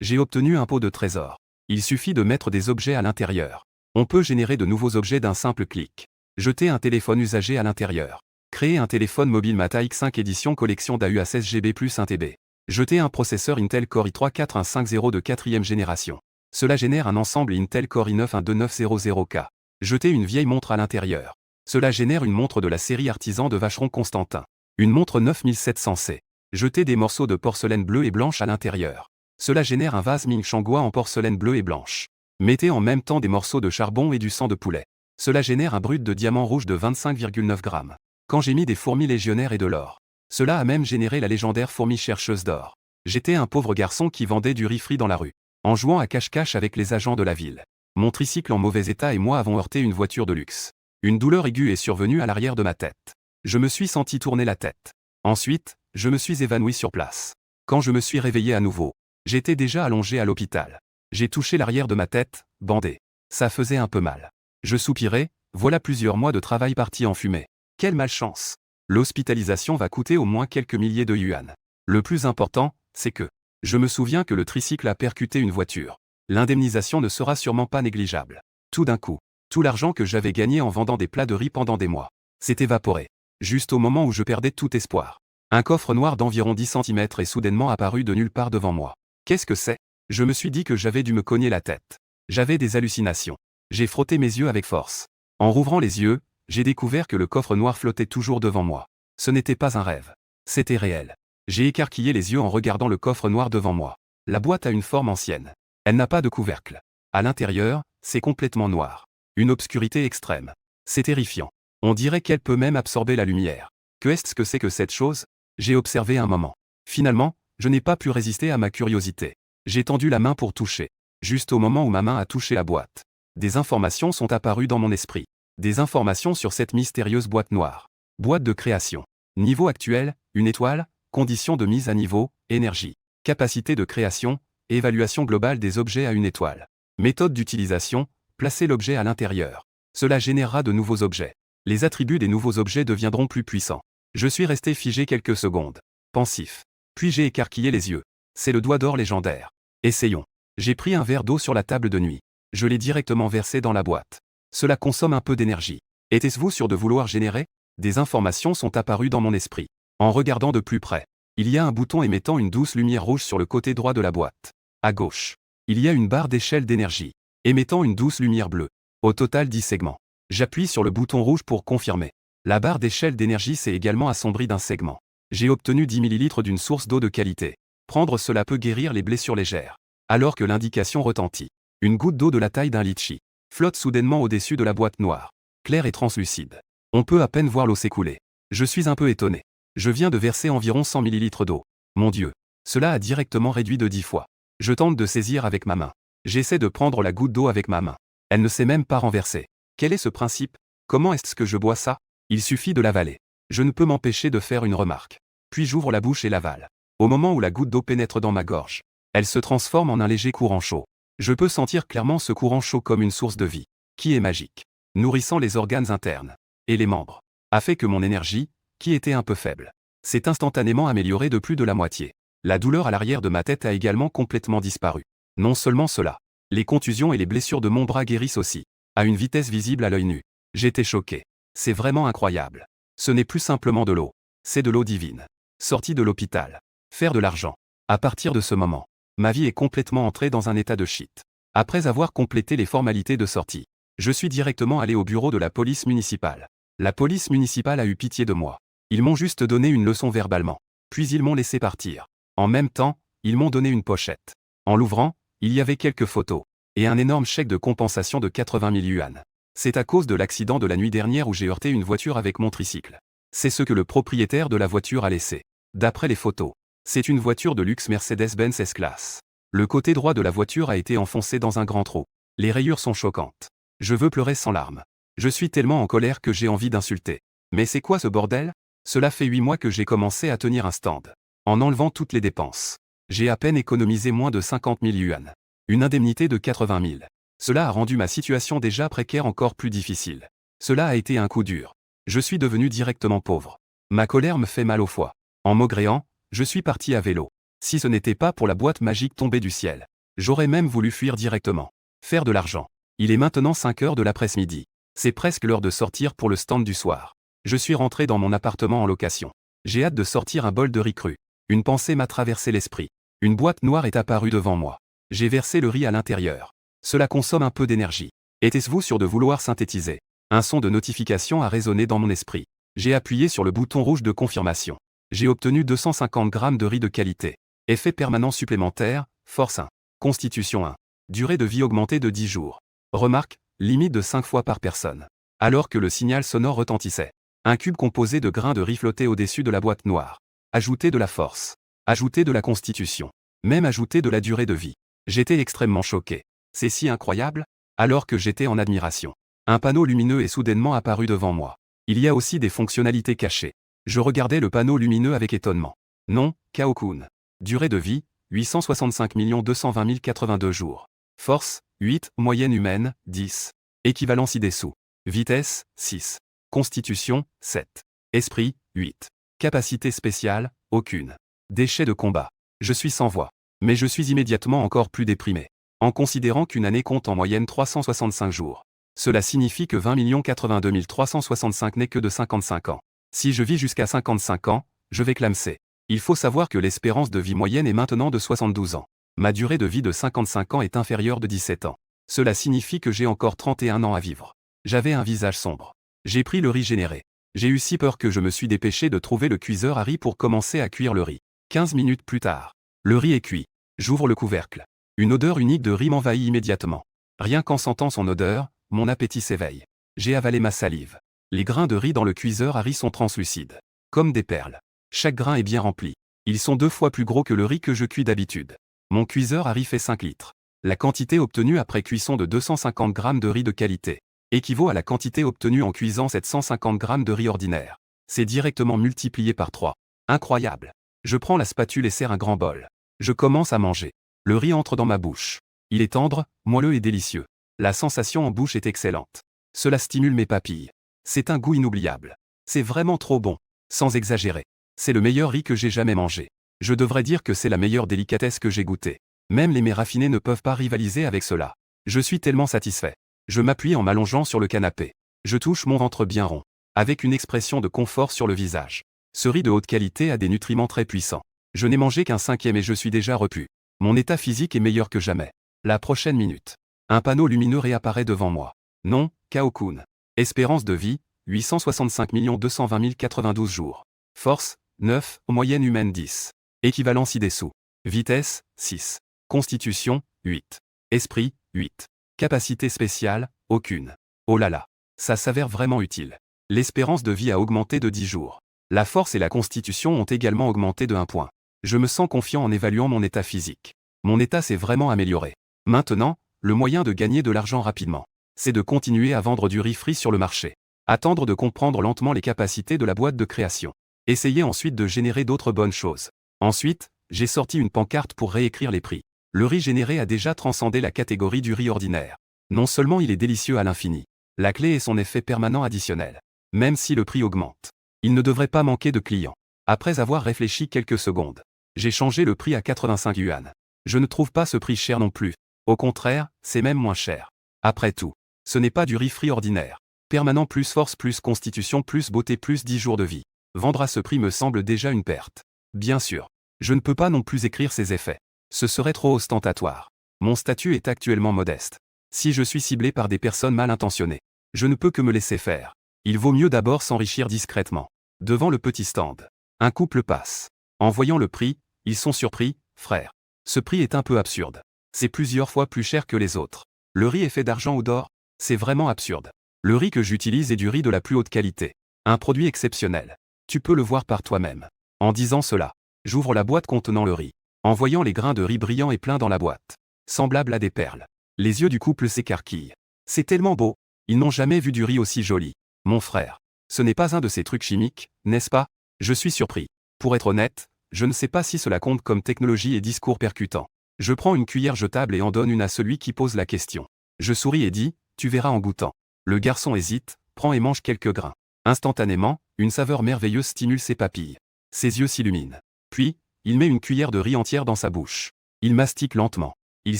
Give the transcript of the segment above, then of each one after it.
J'ai obtenu un pot de trésor. Il suffit de mettre des objets à l'intérieur. On peut générer de nouveaux objets d'un simple clic. Jeter un téléphone usagé à l'intérieur. Créer un téléphone mobile Mata X5 édition collection d'AU à 16 GB plus 1 TB. Jeter un processeur Intel Core i3 4150 de 4e génération. Cela génère un ensemble Intel Core i9 12900K. Jeter une vieille montre à l'intérieur. Cela génère une montre de la série Artisan de Vacheron Constantin. Une montre 9700C. Jeter des morceaux de porcelaine bleue et blanche à l'intérieur. Cela génère un vase Ming Shangua en porcelaine bleue et blanche. Mettez en même temps des morceaux de charbon et du sang de poulet. Cela génère un brut de diamant rouge de 25,9 grammes. Quand j'ai mis des fourmis légionnaires et de l'or. Cela a même généré la légendaire fourmi chercheuse d'or. J'étais un pauvre garçon qui vendait du riz frit dans la rue, en jouant à cache-cache avec les agents de la ville. Mon tricycle en mauvais état et moi avons heurté une voiture de luxe. Une douleur aiguë est survenue à l'arrière de ma tête. Je me suis senti tourner la tête. Ensuite, je me suis évanoui sur place. Quand je me suis réveillé à nouveau, j'étais déjà allongé à l'hôpital. J'ai touché l'arrière de ma tête, bandé. Ça faisait un peu mal. Je soupirais, voilà plusieurs mois de travail partis en fumée. Quelle malchance! L'hospitalisation va coûter au moins quelques milliers de yuan. Le plus important, c'est que je me souviens que le tricycle a percuté une voiture. L'indemnisation ne sera sûrement pas négligeable. Tout d'un coup, tout l'argent que j'avais gagné en vendant des plats de riz pendant des mois s'est évaporé. Juste au moment où je perdais tout espoir. Un coffre noir d'environ 10 cm est soudainement apparu de nulle part devant moi. Qu'est-ce que c'est? Je me suis dit que j'avais dû me cogner la tête. J'avais des hallucinations. J'ai frotté mes yeux avec force. En rouvrant les yeux, j'ai découvert que le coffre noir flottait toujours devant moi. Ce n'était pas un rêve. C'était réel. J'ai écarquillé les yeux en regardant le coffre noir devant moi. La boîte a une forme ancienne. Elle n'a pas de couvercle. À l'intérieur, c'est complètement noir. Une obscurité extrême. C'est terrifiant. On dirait qu'elle peut même absorber la lumière. Qu'est-ce que c'est que cette chose? J'ai observé un moment. Finalement, je n'ai pas pu résister à ma curiosité. J'ai tendu la main pour toucher. Juste au moment où ma main a touché la boîte. Des informations sont apparues dans mon esprit. Des informations sur cette mystérieuse boîte noire. Boîte de création. Niveau actuel, 1 étoile, conditions de mise à niveau, énergie. Capacité de création, évaluation globale des objets à 1 étoile. Méthode d'utilisation, placer l'objet à l'intérieur. Cela générera de nouveaux objets. Les attributs des nouveaux objets deviendront plus puissants. Je suis resté figé quelques secondes. Pensif. Puis j'ai écarquillé les yeux. C'est le doigt d'or légendaire. Essayons. J'ai pris un verre d'eau sur la table de nuit. Je l'ai directement versé dans la boîte. Cela consomme un peu d'énergie. Était-ce sûr de vouloir générer? Des informations sont apparues dans mon esprit. En regardant de plus près, il y a un bouton émettant une douce lumière rouge sur le côté droit de la boîte. À gauche, il y a une barre d'échelle d'énergie, émettant une douce lumière bleue. Au total 10 segments. J'appuie sur le bouton rouge pour confirmer. La barre d'échelle d'énergie s'est également assombrie d'un segment. J'ai obtenu 10 ml d'une source d'eau de qualité. Prendre cela peut guérir les blessures légères. Alors que l'indication retentit. Une goutte d'eau de la taille d'un litchi flotte soudainement au-dessus de la boîte noire. Claire et translucide. On peut à peine voir l'eau s'écouler. Je suis un peu étonné. Je viens de verser environ 100 ml d'eau. Mon Dieu. Cela a directement réduit de 10 fois. Je tente de saisir avec ma main. J'essaie de prendre la goutte d'eau avec ma main. Elle ne s'est même pas renversée. Quel est ce principe? Comment est-ce que je bois ça? Il suffit de l'avaler. Je ne peux m'empêcher de faire une remarque. Puis j'ouvre la bouche et l'avale. Au moment où la goutte d'eau pénètre dans ma gorge, elle se transforme en un léger courant chaud. Je peux sentir clairement ce courant chaud comme une source de vie, qui est magique, nourrissant les organes internes et les membres, a fait que mon énergie, qui était un peu faible, s'est instantanément améliorée de plus de la moitié. La douleur à l'arrière de ma tête a également complètement disparu. Non seulement cela, les contusions et les blessures de mon bras guérissent aussi, à une vitesse visible à l'œil nu. J'étais choqué. C'est vraiment incroyable. Ce n'est plus simplement de l'eau, c'est de l'eau divine. Sortie de l'hôpital. Faire de l'argent. À partir de ce moment, ma vie est complètement entrée dans un état de shit. Après avoir complété les formalités de sortie, je suis directement allé au bureau de la police municipale. La police municipale a eu pitié de moi. Ils m'ont juste donné une leçon verbalement. Puis ils m'ont laissé partir. En même temps, ils m'ont donné une pochette. En l'ouvrant, il y avait quelques photos. Et un énorme chèque de compensation de 80 000 yuan. C'est à cause de l'accident de la nuit dernière où j'ai heurté une voiture avec mon tricycle. C'est ce que le propriétaire de la voiture a laissé. D'après les photos, c'est une voiture de luxe Mercedes-Benz S-Class. Le côté droit de la voiture a été enfoncé dans un grand trou. Les rayures sont choquantes. Je veux pleurer sans larmes. Je suis tellement en colère que j'ai envie d'insulter. Mais c'est quoi ce bordel? Cela fait 8 mois que j'ai commencé à tenir un stand. En enlevant toutes les dépenses, j'ai à peine économisé moins de 50 000 yuan. Une indemnité de 80 000. Cela a rendu ma situation déjà précaire encore plus difficile. Cela a été un coup dur. Je suis devenu directement pauvre. Ma colère me fait mal au foie. En maugréant, je suis parti à vélo. Si ce n'était pas pour la boîte magique tombée du ciel, j'aurais même voulu fuir directement. Faire de l'argent. Il est maintenant 5 heures de l'après-midi. C'est presque l'heure de sortir pour le stand du soir. Je suis rentré dans mon appartement en location. J'ai hâte de sortir un bol de riz cru. Une pensée m'a traversé l'esprit. Une boîte noire est apparue devant moi. J'ai versé le riz à l'intérieur. Cela consomme un peu d'énergie. Était-ce sûr de vouloir synthétiser? Un son de notification a résonné dans mon esprit. J'ai appuyé sur le bouton rouge de confirmation. J'ai obtenu 250 grammes de riz de qualité. Effet permanent supplémentaire, force 1. Constitution 1. Durée de vie augmentée de 10 jours. Remarque, limite de 5 fois par personne. Alors que le signal sonore retentissait. Un cube composé de grains de riz flottait au-dessus de la boîte noire. Ajouter de la force. Ajouter de la constitution. Même ajouter de la durée de vie. J'étais extrêmement choqué. C'est si incroyable? Alors que j'étais en admiration. Un panneau lumineux est soudainement apparu devant moi. Il y a aussi des fonctionnalités cachées. Je regardais le panneau lumineux avec étonnement. Nom, Kaokun. Durée de vie, 865 220 082 jours. Force, 8. Moyenne humaine, 10. Équivalent ci-dessous. Vitesse, 6. Constitution, 7. Esprit, 8. Capacité spéciale, aucune. Déchets de combat. Je suis sans voix. Mais je suis immédiatement encore plus déprimé. En considérant qu'une année compte en moyenne 365 jours. Cela signifie que 20 082 365 n'est que de 55 ans. Si je vis jusqu'à 55 ans, je vais clamser. Il faut savoir que l'espérance de vie moyenne est maintenant de 72 ans. Ma durée de vie de 55 ans est inférieure de 17 ans. Cela signifie que j'ai encore 31 ans à vivre. J'avais un visage sombre. J'ai pris le riz généré. J'ai eu si peur que je me suis dépêché de trouver le cuiseur à riz pour commencer à cuire le riz. 15 minutes plus tard. Le riz est cuit. J'ouvre le couvercle. Une odeur unique de riz m'envahit immédiatement. Rien qu'en sentant son odeur, mon appétit s'éveille. J'ai avalé ma salive. Les grains de riz dans le cuiseur à riz sont translucides. Comme des perles. Chaque grain est bien rempli. Ils sont 2 fois plus gros que le riz que je cuis d'habitude. Mon cuiseur à riz fait 5 litres. La quantité obtenue après cuisson de 250 grammes de riz de qualité équivaut à la quantité obtenue en cuisant 750 grammes de riz ordinaire. C'est directement multiplié par 3. Incroyable. Je prends la spatule et sers un grand bol. Je commence à manger. Le riz entre dans ma bouche. Il est tendre, moelleux et délicieux. La sensation en bouche est excellente. Cela stimule mes papilles. C'est un goût inoubliable. C'est vraiment trop bon. Sans exagérer. C'est le meilleur riz que j'ai jamais mangé. Je devrais dire que c'est la meilleure délicatesse que j'ai goûtée. Même les mets raffinés ne peuvent pas rivaliser avec cela. Je suis tellement satisfait. Je m'appuie en m'allongeant sur le canapé. Je touche mon ventre bien rond. Avec une expression de confort sur le visage. Ce riz de haute qualité a des nutriments très puissants. Je n'ai mangé qu'un 5e et je suis déjà repu. Mon état physique est meilleur que jamais. La prochaine minute. Un panneau lumineux réapparaît devant moi. Nom, Kaokun. Espérance de vie, 865 220 092 jours. Force, 9. Moyenne humaine 10. Équivalent ci-dessous. Vitesse, 6. Constitution, 8. Esprit, 8. Capacité spéciale, aucune. Oh là là. Ça s'avère vraiment utile. L'espérance de vie a augmenté de 10 jours. La force et la constitution ont également augmenté de 1 point. Je me sens confiant en évaluant mon état physique. Mon état s'est vraiment amélioré. Maintenant, le moyen de gagner de l'argent rapidement, c'est de continuer à vendre du riz frit sur le marché. Attendre de comprendre lentement les capacités de la boîte de création. Essayer ensuite de générer d'autres bonnes choses. Ensuite, j'ai sorti une pancarte pour réécrire les prix. Le riz généré a déjà transcendé la catégorie du riz ordinaire. Non seulement il est délicieux à l'infini. La clé est son effet permanent additionnel. Même si le prix augmente, il ne devrait pas manquer de clients. Après avoir réfléchi quelques secondes, j'ai changé le prix à 85 yuan. Je ne trouve pas ce prix cher non plus. Au contraire, c'est même moins cher. Après tout, ce n'est pas du riz frit ordinaire. Permanent plus force plus constitution plus beauté plus 10 jours de vie. Vendre à ce prix me semble déjà une perte. Bien sûr, je ne peux pas non plus écrire ces effets. Ce serait trop ostentatoire. Mon statut est actuellement modeste. Si je suis ciblé par des personnes mal intentionnées, je ne peux que me laisser faire. Il vaut mieux d'abord s'enrichir discrètement. Devant le petit stand, un couple passe. En voyant le prix, ils sont surpris, frère. Ce prix est un peu absurde. C'est plusieurs fois plus cher que les autres. Le riz est fait d'argent ou d'or? C'est vraiment absurde. Le riz que j'utilise est du riz de la plus haute qualité. Un produit exceptionnel. Tu peux le voir par toi-même. En disant cela, j'ouvre la boîte contenant le riz. En voyant les grains de riz brillants et pleins dans la boîte, semblables à des perles, les yeux du couple s'écarquillent. C'est tellement beau. Ils n'ont jamais vu du riz aussi joli. Mon frère, ce n'est pas un de ces trucs chimiques, n'est-ce pas? Je suis surpris. Pour être honnête, je ne sais pas si cela compte comme technologie et discours percutant. Je prends une cuillère jetable et en donne une à celui qui pose la question. Je souris et dis, tu verras en goûtant. Le garçon hésite, prend et mange quelques grains. Instantanément, une saveur merveilleuse stimule ses papilles. Ses yeux s'illuminent. Puis, Il met une cuillère de riz entière dans sa bouche. Il mastique lentement. Il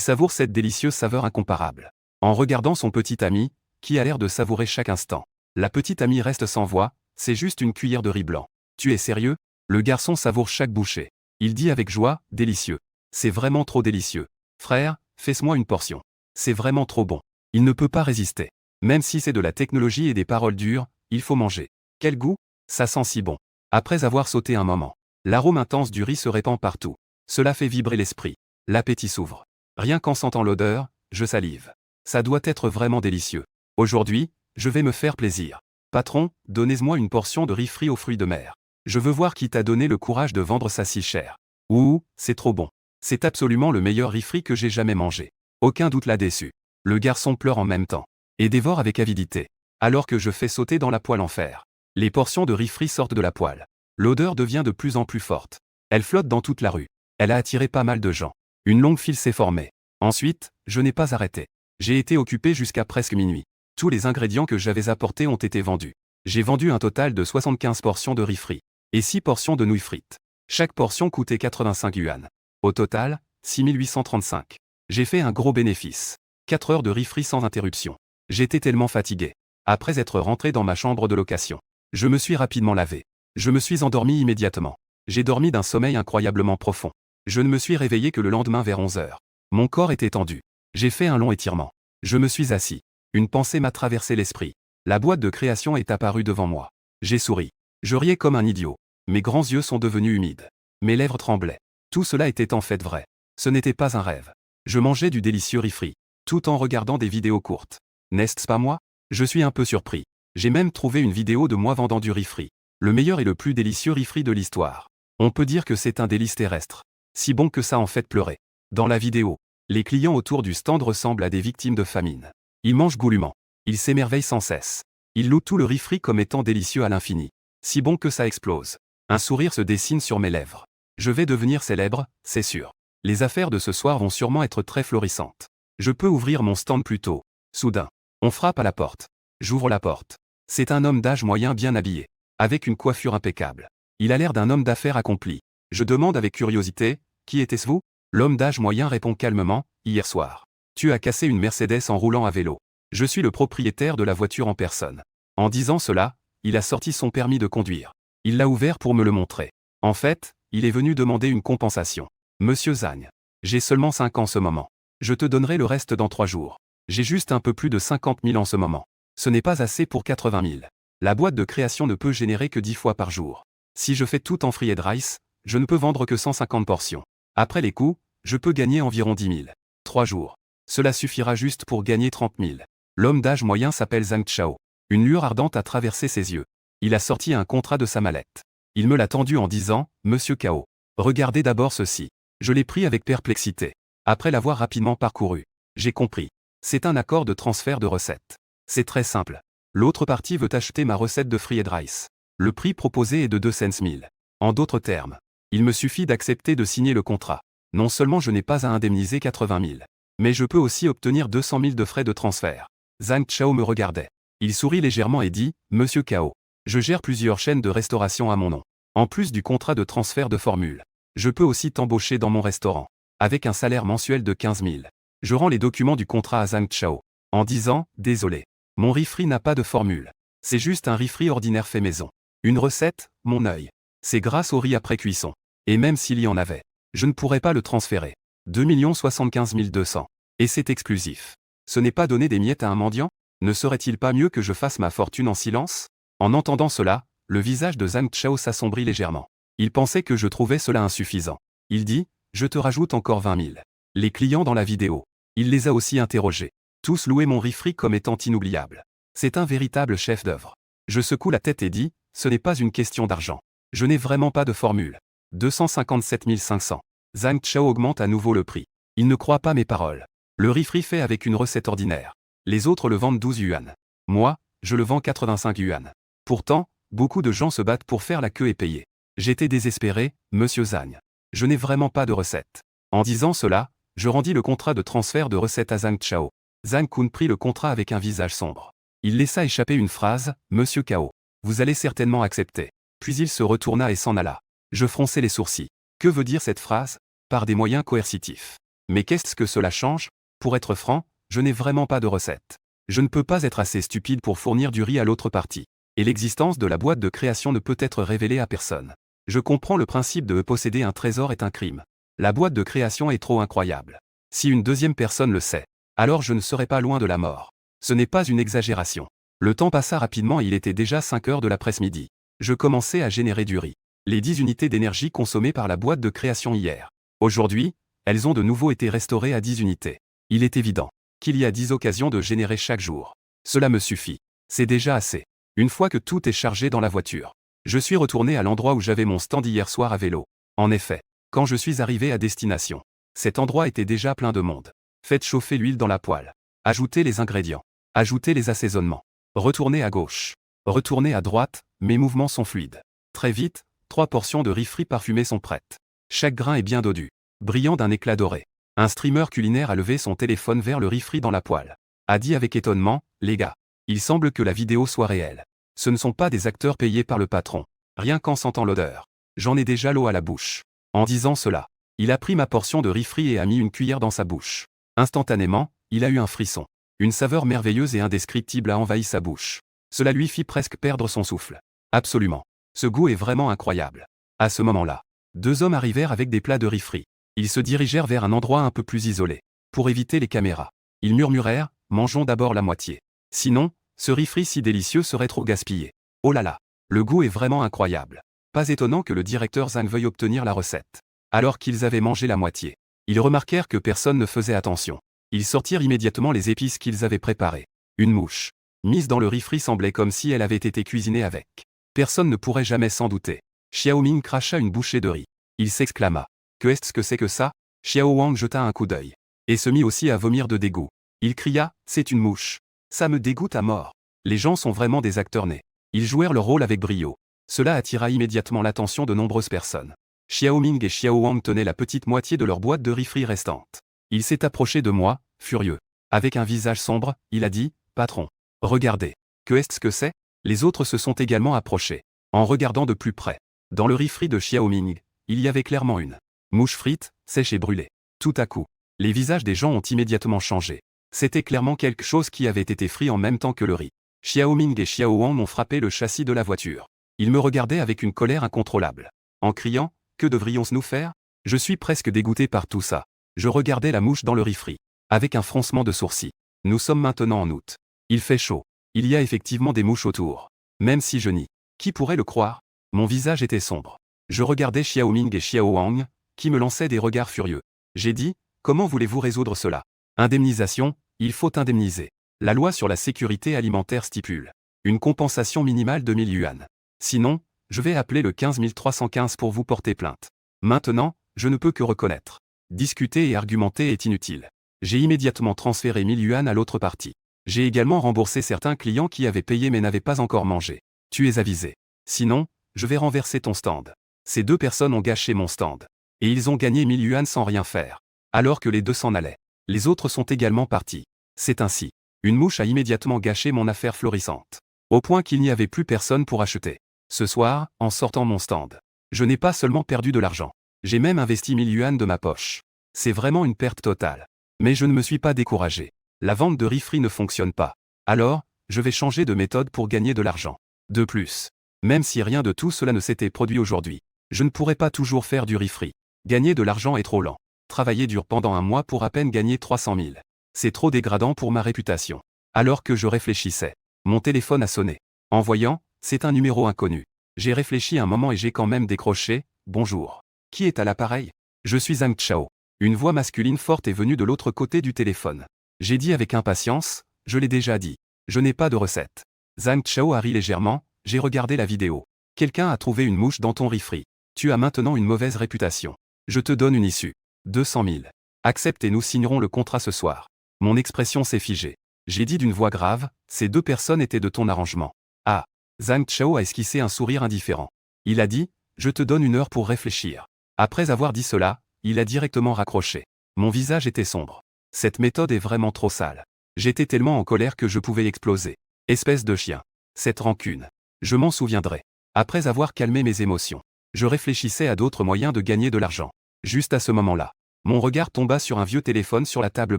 savoure cette délicieuse saveur incomparable. En regardant son petit ami, qui a l'air de savourer chaque instant. La petite amie reste sans voix, c'est juste une cuillère de riz blanc. Tu es sérieux? Le garçon savoure chaque bouchée. Il dit avec joie, délicieux. C'est vraiment trop délicieux. Frère, fais-moi une portion. C'est vraiment trop bon. Il ne peut pas résister. Même si c'est de la technologie et des paroles dures, il faut manger. Quel goût? Ça sent si bon. Après avoir sauté un moment, l'arôme intense du riz se répand partout. Cela fait vibrer l'esprit. L'appétit s'ouvre. Rien qu'en sentant l'odeur, je salive. Ça doit être vraiment délicieux. Aujourd'hui, je vais me faire plaisir. Patron, donnez-moi une portion de riz frit aux fruits de mer. Je veux voir qui t'a donné le courage de vendre ça si cher. Ouh, c'est trop bon. C'est absolument le meilleur riz frit que j'ai jamais mangé. Aucun doute l'a déçu. Le garçon pleure en même temps. Et dévore avec avidité. Alors que je fais sauter dans la poêle en fer. Les portions de riz frit sortent de la poêle. L'odeur devient de plus en plus forte. Elle flotte dans toute la rue. Elle a attiré pas mal de gens. Une longue file s'est formée. Ensuite, je n'ai pas arrêté. J'ai été occupé jusqu'à presque minuit. Tous les ingrédients que j'avais apportés ont été vendus. J'ai vendu un total de 75 portions de riz frit. Et 6 portions de nouilles frites. Chaque portion coûtait 85 yuan. Au total, 6835. J'ai fait un gros bénéfice. 4 heures de riz frit sans interruption. J'étais tellement fatigué. Après être rentré dans ma chambre de location, je me suis rapidement lavé. Je me suis endormi immédiatement. J'ai dormi d'un sommeil incroyablement profond. Je ne me suis réveillé que le lendemain vers 11 heures. Mon corps était tendu. J'ai fait un long étirement. Je me suis assis. Une pensée m'a traversé l'esprit. La boîte de création est apparue devant moi. J'ai souri. Je riais comme un idiot. Mes grands yeux sont devenus humides. Mes lèvres tremblaient. Tout cela était en fait vrai. Ce n'était pas un rêve. Je mangeais du délicieux riz frit, tout en regardant des vidéos courtes. N'est-ce pas moi? Je suis un peu surpris. J'ai même trouvé une vidéo de moi vendant du riz frit. Le meilleur et le plus délicieux riz frit de l'histoire. On peut dire que c'est un délice terrestre. Si bon que ça en fait pleurer. Dans la vidéo, les clients autour du stand ressemblent à des victimes de famine. Ils mangent goulûment. Ils s'émerveillent sans cesse. Ils louent tout le riz frit comme étant délicieux à l'infini. Si bon que ça explose. Un sourire se dessine sur mes lèvres. Je vais devenir célèbre, c'est sûr. Les affaires de ce soir vont sûrement être très florissantes. Je peux ouvrir mon stand plus tôt. Soudain, on frappe à la porte. J'ouvre la porte. C'est un homme d'âge moyen bien habillé, avec une coiffure impeccable. Il a l'air d'un homme d'affaires accompli. Je demande avec curiosité, qui était-ce vous? L'homme d'âge moyen répond calmement, hier soir. Tu as cassé une Mercedes en roulant à vélo. Je suis le propriétaire de la voiture en personne. En disant cela, il a sorti son permis de conduire. Il l'a ouvert pour me le montrer. En fait, il est venu demander une compensation. Monsieur Zhang. J'ai seulement 5 ans en ce moment. Je te donnerai le reste dans 3 jours. J'ai juste un peu plus de 50 000 en ce moment. Ce n'est pas assez pour 80 000. La boîte de création ne peut générer que 10 fois par jour. Si je fais tout en fried rice, je ne peux vendre que 150 portions. Après les coûts, je peux gagner environ 10 000. 3 jours. Cela suffira juste pour gagner 30 000. L'homme d'âge moyen s'appelle Zhang Chao. Une lueur ardente a traversé ses yeux. Il a sorti un contrat de sa mallette. Il me l'a tendu en disant, Monsieur Kao. Regardez d'abord ceci. Je l'ai pris avec perplexité. Après l'avoir rapidement parcouru, j'ai compris. C'est un accord de transfert de recettes. C'est très simple. L'autre partie veut acheter ma recette de fried rice. Le prix proposé est de 2 cents 1000. En d'autres termes, il me suffit d'accepter de signer le contrat. Non seulement je n'ai pas à indemniser 80 000, mais je peux aussi obtenir 200 000 de frais de transfert. Zhang Chao me regardait. Il sourit légèrement et dit, Monsieur Kao. Je gère plusieurs chaînes de restauration à mon nom. En plus du contrat de transfert de formule, je peux aussi t'embaucher dans mon restaurant. Avec un salaire mensuel de 15 000. Je rends les documents du contrat à Zhang Chao. En disant, désolé. Mon riz frit n'a pas de formule. C'est juste un riz frit ordinaire fait maison. Une recette, mon œil. C'est grâce au riz après cuisson. Et même s'il y en avait, je ne pourrais pas le transférer. 2 75 200. Et c'est exclusif. Ce n'est pas donner des miettes à un mendiant? Ne serait-il pas mieux que je fasse ma fortune en silence? En entendant cela, le visage de Zhang Chao s'assombrit légèrement. Il pensait que je trouvais cela insuffisant. Il dit, je te rajoute encore 20 000. Les clients dans la vidéo. Il les a aussi interrogés. Tous louaient mon riz frit comme étant inoubliable. C'est un véritable chef-d'œuvre. Je secoue la tête et dis, ce n'est pas une question d'argent. Je n'ai vraiment pas de formule. 257 500. Zhang Chao augmente à nouveau le prix. Il ne croit pas mes paroles. Le riz frit fait avec une recette ordinaire. Les autres le vendent 12 yuan. Moi, je le vends 85 yuan. Pourtant, beaucoup de gens se battent pour faire la queue et payer. J'étais désespéré, Monsieur Zhang. Je n'ai vraiment pas de recette. En disant cela, je rendis le contrat de transfert de recette à Zhang Chao. Zhang Kun prit le contrat avec un visage sombre. Il laissa échapper une phrase, Monsieur Kao. Vous allez certainement accepter. Puis il se retourna et s'en alla. Je fronçai les sourcils. Que veut dire cette phrase? Par des moyens coercitifs. Mais qu'est-ce que cela change? Pour être franc, je n'ai vraiment pas de recette. Je ne peux pas être assez stupide pour fournir du riz à l'autre partie. Et l'existence de la boîte de création ne peut être révélée à personne. Je comprends le principe de posséder un trésor est un crime. La boîte de création est trop incroyable. Si une deuxième personne le sait, alors je ne serai pas loin de la mort. Ce n'est pas une exagération. Le temps passa rapidement et il était déjà 5 heures de l'après-midi. Je commençais à générer du riz. Les 10 unités d'énergie consommées par la boîte de création hier. Aujourd'hui, elles ont de nouveau été restaurées à 10 unités. Il est évident qu'il y a 10 occasions de générer chaque jour. Cela me suffit. C'est déjà assez. Une fois que tout est chargé dans la voiture, je suis retourné à l'endroit où j'avais mon stand hier soir à vélo. En effet, quand je suis arrivé à destination, cet endroit était déjà plein de monde. Faites chauffer l'huile dans la poêle. Ajoutez les ingrédients. Ajoutez les assaisonnements. Retournez à gauche. Retournez à droite, mes mouvements sont fluides. Très vite, 3 portions de riz frit parfumé sont prêtes. Chaque grain est bien dodu, brillant d'un éclat doré. Un streamer culinaire a levé son téléphone vers le riz frit dans la poêle. A dit avec étonnement, les gars, il semble que la vidéo soit réelle. Ce ne sont pas des acteurs payés par le patron. Rien qu'en sentant l'odeur, j'en ai déjà l'eau à la bouche. En disant cela, il a pris ma portion de riz frit et a mis une cuillère dans sa bouche. Instantanément, il a eu un frisson. Une saveur merveilleuse et indescriptible a envahi sa bouche. Cela lui fit presque perdre son souffle. Absolument. Ce goût est vraiment incroyable. À ce moment-là, 2 hommes arrivèrent avec des plats de riz frit. Ils se dirigèrent vers un endroit un peu plus isolé. Pour éviter les caméras, ils murmurèrent, mangeons d'abord la moitié. Sinon, ce riz frit si délicieux serait trop gaspillé. Oh là là, le goût est vraiment incroyable. Pas étonnant que le directeur Zhang veuille obtenir la recette. Alors qu'ils avaient mangé la moitié, ils remarquèrent que personne ne faisait attention. Ils sortirent immédiatement les épices qu'ils avaient préparées. Une mouche, mise dans le riz frit semblait comme si elle avait été cuisinée avec. Personne ne pourrait jamais s'en douter. Xiao Ming cracha une bouchée de riz. Il s'exclama. Que est-ce que c'est que ça? Xiao Wang jeta un coup d'œil. Et se mit aussi à vomir de dégoût. Il cria, c'est une mouche. Ça me dégoûte à mort. Les gens sont vraiment des acteurs nés. Ils jouèrent leur rôle avec brio. Cela attira immédiatement l'attention de nombreuses personnes. Xiao Ming et Xiao Wang tenaient la petite moitié de leur boîte de riz frit restante. Il s'est approché de moi, furieux. Avec un visage sombre, il a dit, patron. Regardez. Que est-ce que c'est? Les autres se sont également approchés. En regardant de plus près. Dans le riz frit de Xiao Ming, il y avait clairement une mouche frite, sèche et brûlée. Tout à coup, les visages des gens ont immédiatement changé. C'était clairement quelque chose qui avait été frit en même temps que le riz. Xiao Ming et Xiao Wang ont frappé le châssis de la voiture. Ils me regardaient avec une colère incontrôlable. En criant, que devrions-nous faire? Je suis presque dégoûté par tout ça. Je regardais la mouche dans le riz frit. Avec un froncement de sourcils. Nous sommes maintenant en août. Il fait chaud. Il y a effectivement des mouches autour. Même si je nie. Qui pourrait le croire? Mon visage était sombre. Je regardais Xiao Ming et Xiao Wang, qui me lançaient des regards furieux. J'ai dit, comment voulez-vous résoudre cela? Indemnisation, il faut indemniser. La loi sur la sécurité alimentaire stipule une compensation minimale de 1000 yuan. Sinon, je vais appeler le 15 315 pour vous porter plainte. Maintenant, je ne peux que reconnaître. Discuter et argumenter est inutile. J'ai immédiatement transféré 1000 yuan à l'autre partie. J'ai également remboursé certains clients qui avaient payé mais n'avaient pas encore mangé. Tu es avisé. Sinon, je vais renverser ton stand. Ces 2 personnes ont gâché mon stand. Et ils ont gagné 1000 yuan sans rien faire. Alors que les 2 s'en allaient. Les autres sont également partis. C'est ainsi. Une mouche a immédiatement gâché mon affaire florissante. Au point qu'il n'y avait plus personne pour acheter. Ce soir, en sortant mon stand, je n'ai pas seulement perdu de l'argent. J'ai même investi 1000 yuan de ma poche. C'est vraiment une perte totale. Mais je ne me suis pas découragé. La vente de riz frit ne fonctionne pas. Alors, je vais changer de méthode pour gagner de l'argent. De plus, même si rien de tout cela ne s'était produit aujourd'hui, je ne pourrais pas toujours faire du riz frit. Gagner de l'argent est trop lent. Travailler dur pendant un mois pour à peine gagner 300 000. C'est trop dégradant pour ma réputation. Alors que je réfléchissais, mon téléphone a sonné. En voyant, c'est un numéro inconnu. J'ai réfléchi un moment et j'ai quand même décroché. Bonjour. Qui est à l'appareil? Je suis Zhang Chao. Une voix masculine forte est venue de l'autre côté du téléphone. J'ai dit avec impatience, je l'ai déjà dit. Je n'ai pas de recette. Zhang Chao a ri légèrement, j'ai regardé la vidéo. Quelqu'un a trouvé une mouche dans ton riz frit. Tu as maintenant une mauvaise réputation. Je te donne une issue. 200 000. Accepte et nous signerons le contrat ce soir. Mon expression s'est figée. J'ai dit d'une voix grave, ces 2 personnes étaient de ton arrangement. Ah. Zhang Chao a esquissé un sourire indifférent. Il a dit, je te donne 1 heure pour réfléchir. Après avoir dit cela, il a directement raccroché. Mon visage était sombre. Cette méthode est vraiment trop sale. J'étais tellement en colère que je pouvais exploser. Espèce de chien. Cette rancune. Je m'en souviendrai. Après avoir calmé mes émotions, Je réfléchissais à d'autres moyens de gagner de l'argent. Juste à ce moment-là, mon regard tomba sur un vieux téléphone sur la table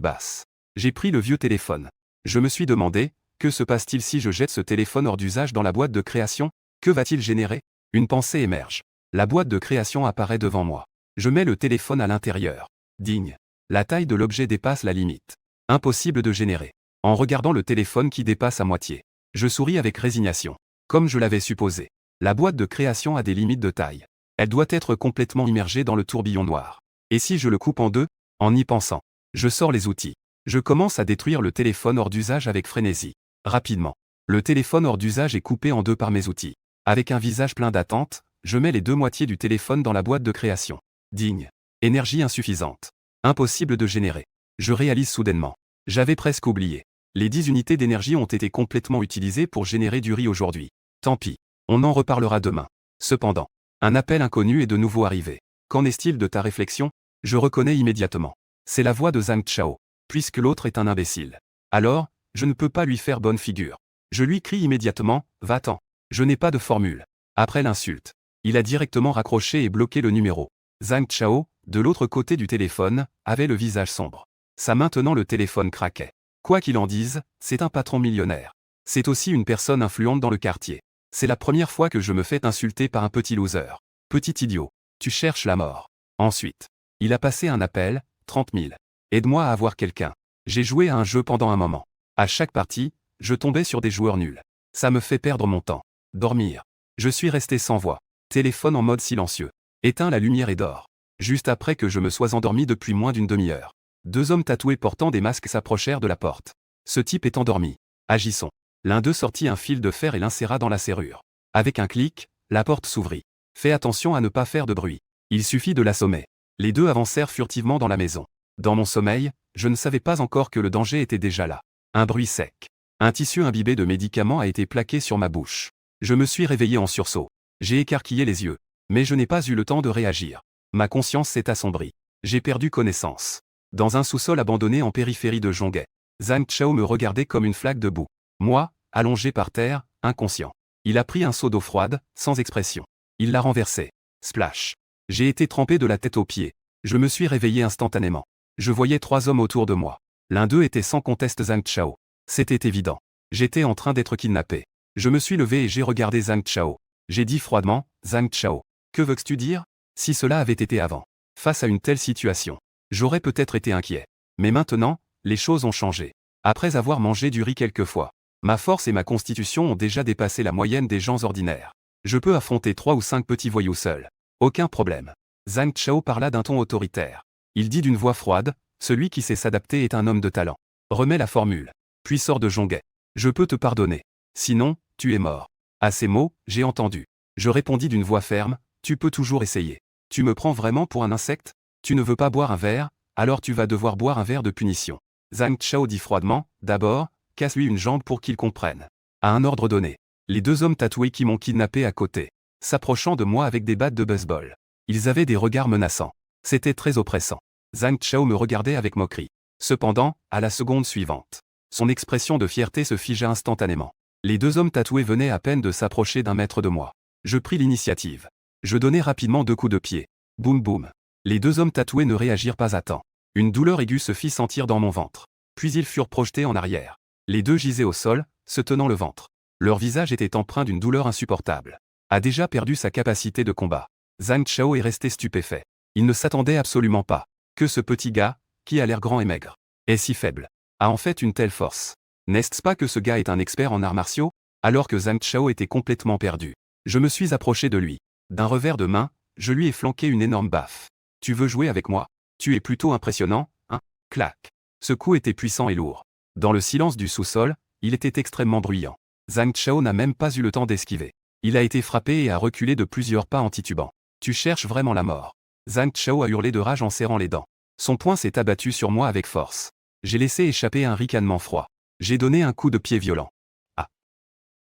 basse. J'ai pris le vieux téléphone. Je me suis demandé, que se passe-t-il si je jette ce téléphone hors d'usage dans la boîte de création? Que va-t-il générer? Une pensée émerge. La boîte de création apparaît devant moi. Je mets le téléphone à l'intérieur. Digne. La taille de l'objet dépasse la limite. Impossible de générer. En regardant le téléphone qui dépasse à moitié, je souris avec résignation. Comme je l'avais supposé, la boîte de création a des limites de taille. Elle doit être complètement immergée dans le tourbillon noir. Et si je le coupe en deux? En y pensant, je sors les outils. Je commence à détruire le téléphone hors d'usage avec frénésie. Rapidement, le téléphone hors d'usage est coupé en deux par mes outils. Avec un visage plein d'attente, je mets les deux moitiés du téléphone dans la boîte de création. Digne. Énergie insuffisante. Impossible de générer. Je réalise soudainement. J'avais presque oublié. Les 10 unités d'énergie ont été complètement utilisées pour générer du riz aujourd'hui. Tant pis. On en reparlera demain. Cependant, un appel inconnu est de nouveau arrivé. Qu'en est-il de ta réflexion? Je reconnais immédiatement. C'est la voix de Zhang Chao. Puisque l'autre est un imbécile. Alors, je ne peux pas lui faire bonne figure. Je lui crie immédiatement, va-t'en. Je n'ai pas de formule. Après l'insulte, il a directement raccroché et bloqué le numéro. Zhang Chao, de l'autre côté du téléphone, avait le visage sombre. Ça maintenant le téléphone craquait. Quoi qu'il en dise, c'est un patron millionnaire. C'est aussi une personne influente dans le quartier. C'est la première fois que je me fais insulter par un petit loser. Petit idiot, tu cherches la mort. Ensuite, il a passé un appel, 30 000. Aide-moi à avoir quelqu'un. J'ai joué à un jeu pendant un moment. À chaque partie, je tombais sur des joueurs nuls. Ça me fait perdre mon temps. Dormir. Je suis resté sans voix. Téléphone en mode silencieux. Éteins la lumière et dors. Juste après que je me sois endormi depuis moins d'une demi-heure. Deux hommes tatoués portant des masques s'approchèrent de la porte. Ce type est endormi. Agissons. L'un d'eux sortit un fil de fer et l'inséra dans la serrure. Avec un clic, la porte s'ouvrit. Fais attention à ne pas faire de bruit. Il suffit de l'assommer. Les deux avancèrent furtivement dans la maison. Dans mon sommeil, je ne savais pas encore que le danger était déjà là. Un bruit sec. Un tissu imbibé de médicaments a été plaqué sur ma bouche. Je me suis réveillé en sursaut. J'ai écarquillé les yeux. Mais je n'ai pas eu le temps de réagir. Ma conscience s'est assombrie. J'ai perdu connaissance. Dans un sous-sol abandonné en périphérie de Zhonghe, Zhang Chao me regardait comme une flaque de boue. Moi, allongé par terre, inconscient. Il a pris un seau d'eau froide, sans expression. Il l'a renversé. Splash. J'ai été trempé de la tête aux pieds. Je me suis réveillé instantanément. Je voyais 3 hommes autour de moi. L'un d'eux était sans conteste Zhang Chao. C'était évident. J'étais en train d'être kidnappé. Je me suis levé et j'ai regardé Zhang Chao. J'ai dit froidement, Zhang Chao. Que veux-tu dire? Si cela avait été avant. Face à une telle situation, j'aurais peut-être été inquiet. Mais maintenant, les choses ont changé. Après avoir mangé du riz quelques fois, ma force et ma constitution ont déjà dépassé la moyenne des gens ordinaires. Je peux affronter 3 ou 5 petits voyous seuls. Aucun problème. Zhang Chao parla d'un ton autoritaire. Il dit d'une voix froide, celui qui sait s'adapter est un homme de talent. Remets la formule. Puis sors de Zhonghe. Je peux te pardonner. Sinon, tu es mort. À ces mots, j'ai entendu. Je répondis d'une voix ferme, tu peux toujours essayer. Tu me prends vraiment pour un insecte? Tu ne veux pas boire un verre? Alors tu vas devoir boire un verre de punition. Zhang Chao dit froidement, d'abord, casse-lui une jambe pour qu'il comprenne. À un ordre donné, les 2 hommes tatoués qui m'ont kidnappé à côté, s'approchant de moi avec des battes de baseball. Ils avaient des regards menaçants. C'était très oppressant. Zhang Chao me regardait avec moquerie. Cependant, à la seconde suivante, son expression de fierté se figea instantanément. Les 2 hommes tatoués venaient à peine de s'approcher d'1 mètre de moi. Je pris l'initiative. Je donnai rapidement 2 coups de pied. Boum boum. Les 2 hommes tatoués ne réagirent pas à temps. Une douleur aiguë se fit sentir dans mon ventre. Puis ils furent projetés en arrière. Les 2 gisaient au sol, se tenant le ventre. Leur visage était empreint d'une douleur insupportable. A déjà perdu sa capacité de combat. Zhang Chao est resté stupéfait. Il ne s'attendait absolument pas que ce petit gars, qui a l'air grand et maigre, est si faible, a en fait une telle force. N'est-ce pas que ce gars est un expert en arts martiaux? Alors que Zhang Chao était complètement perdu. Je me suis approché de lui. D'un revers de main, je lui ai flanqué une énorme baffe. Tu veux jouer avec moi? Tu es plutôt impressionnant, hein? Clac. Ce coup était puissant et lourd. Dans le silence du sous-sol, il était extrêmement bruyant. Zhang Chao n'a même pas eu le temps d'esquiver. Il a été frappé et a reculé de plusieurs pas en titubant. Tu cherches vraiment la mort. Zhang Chao a hurlé de rage en serrant les dents. Son poing s'est abattu sur moi avec force. J'ai laissé échapper un ricanement froid. J'ai donné un coup de pied violent. Ah!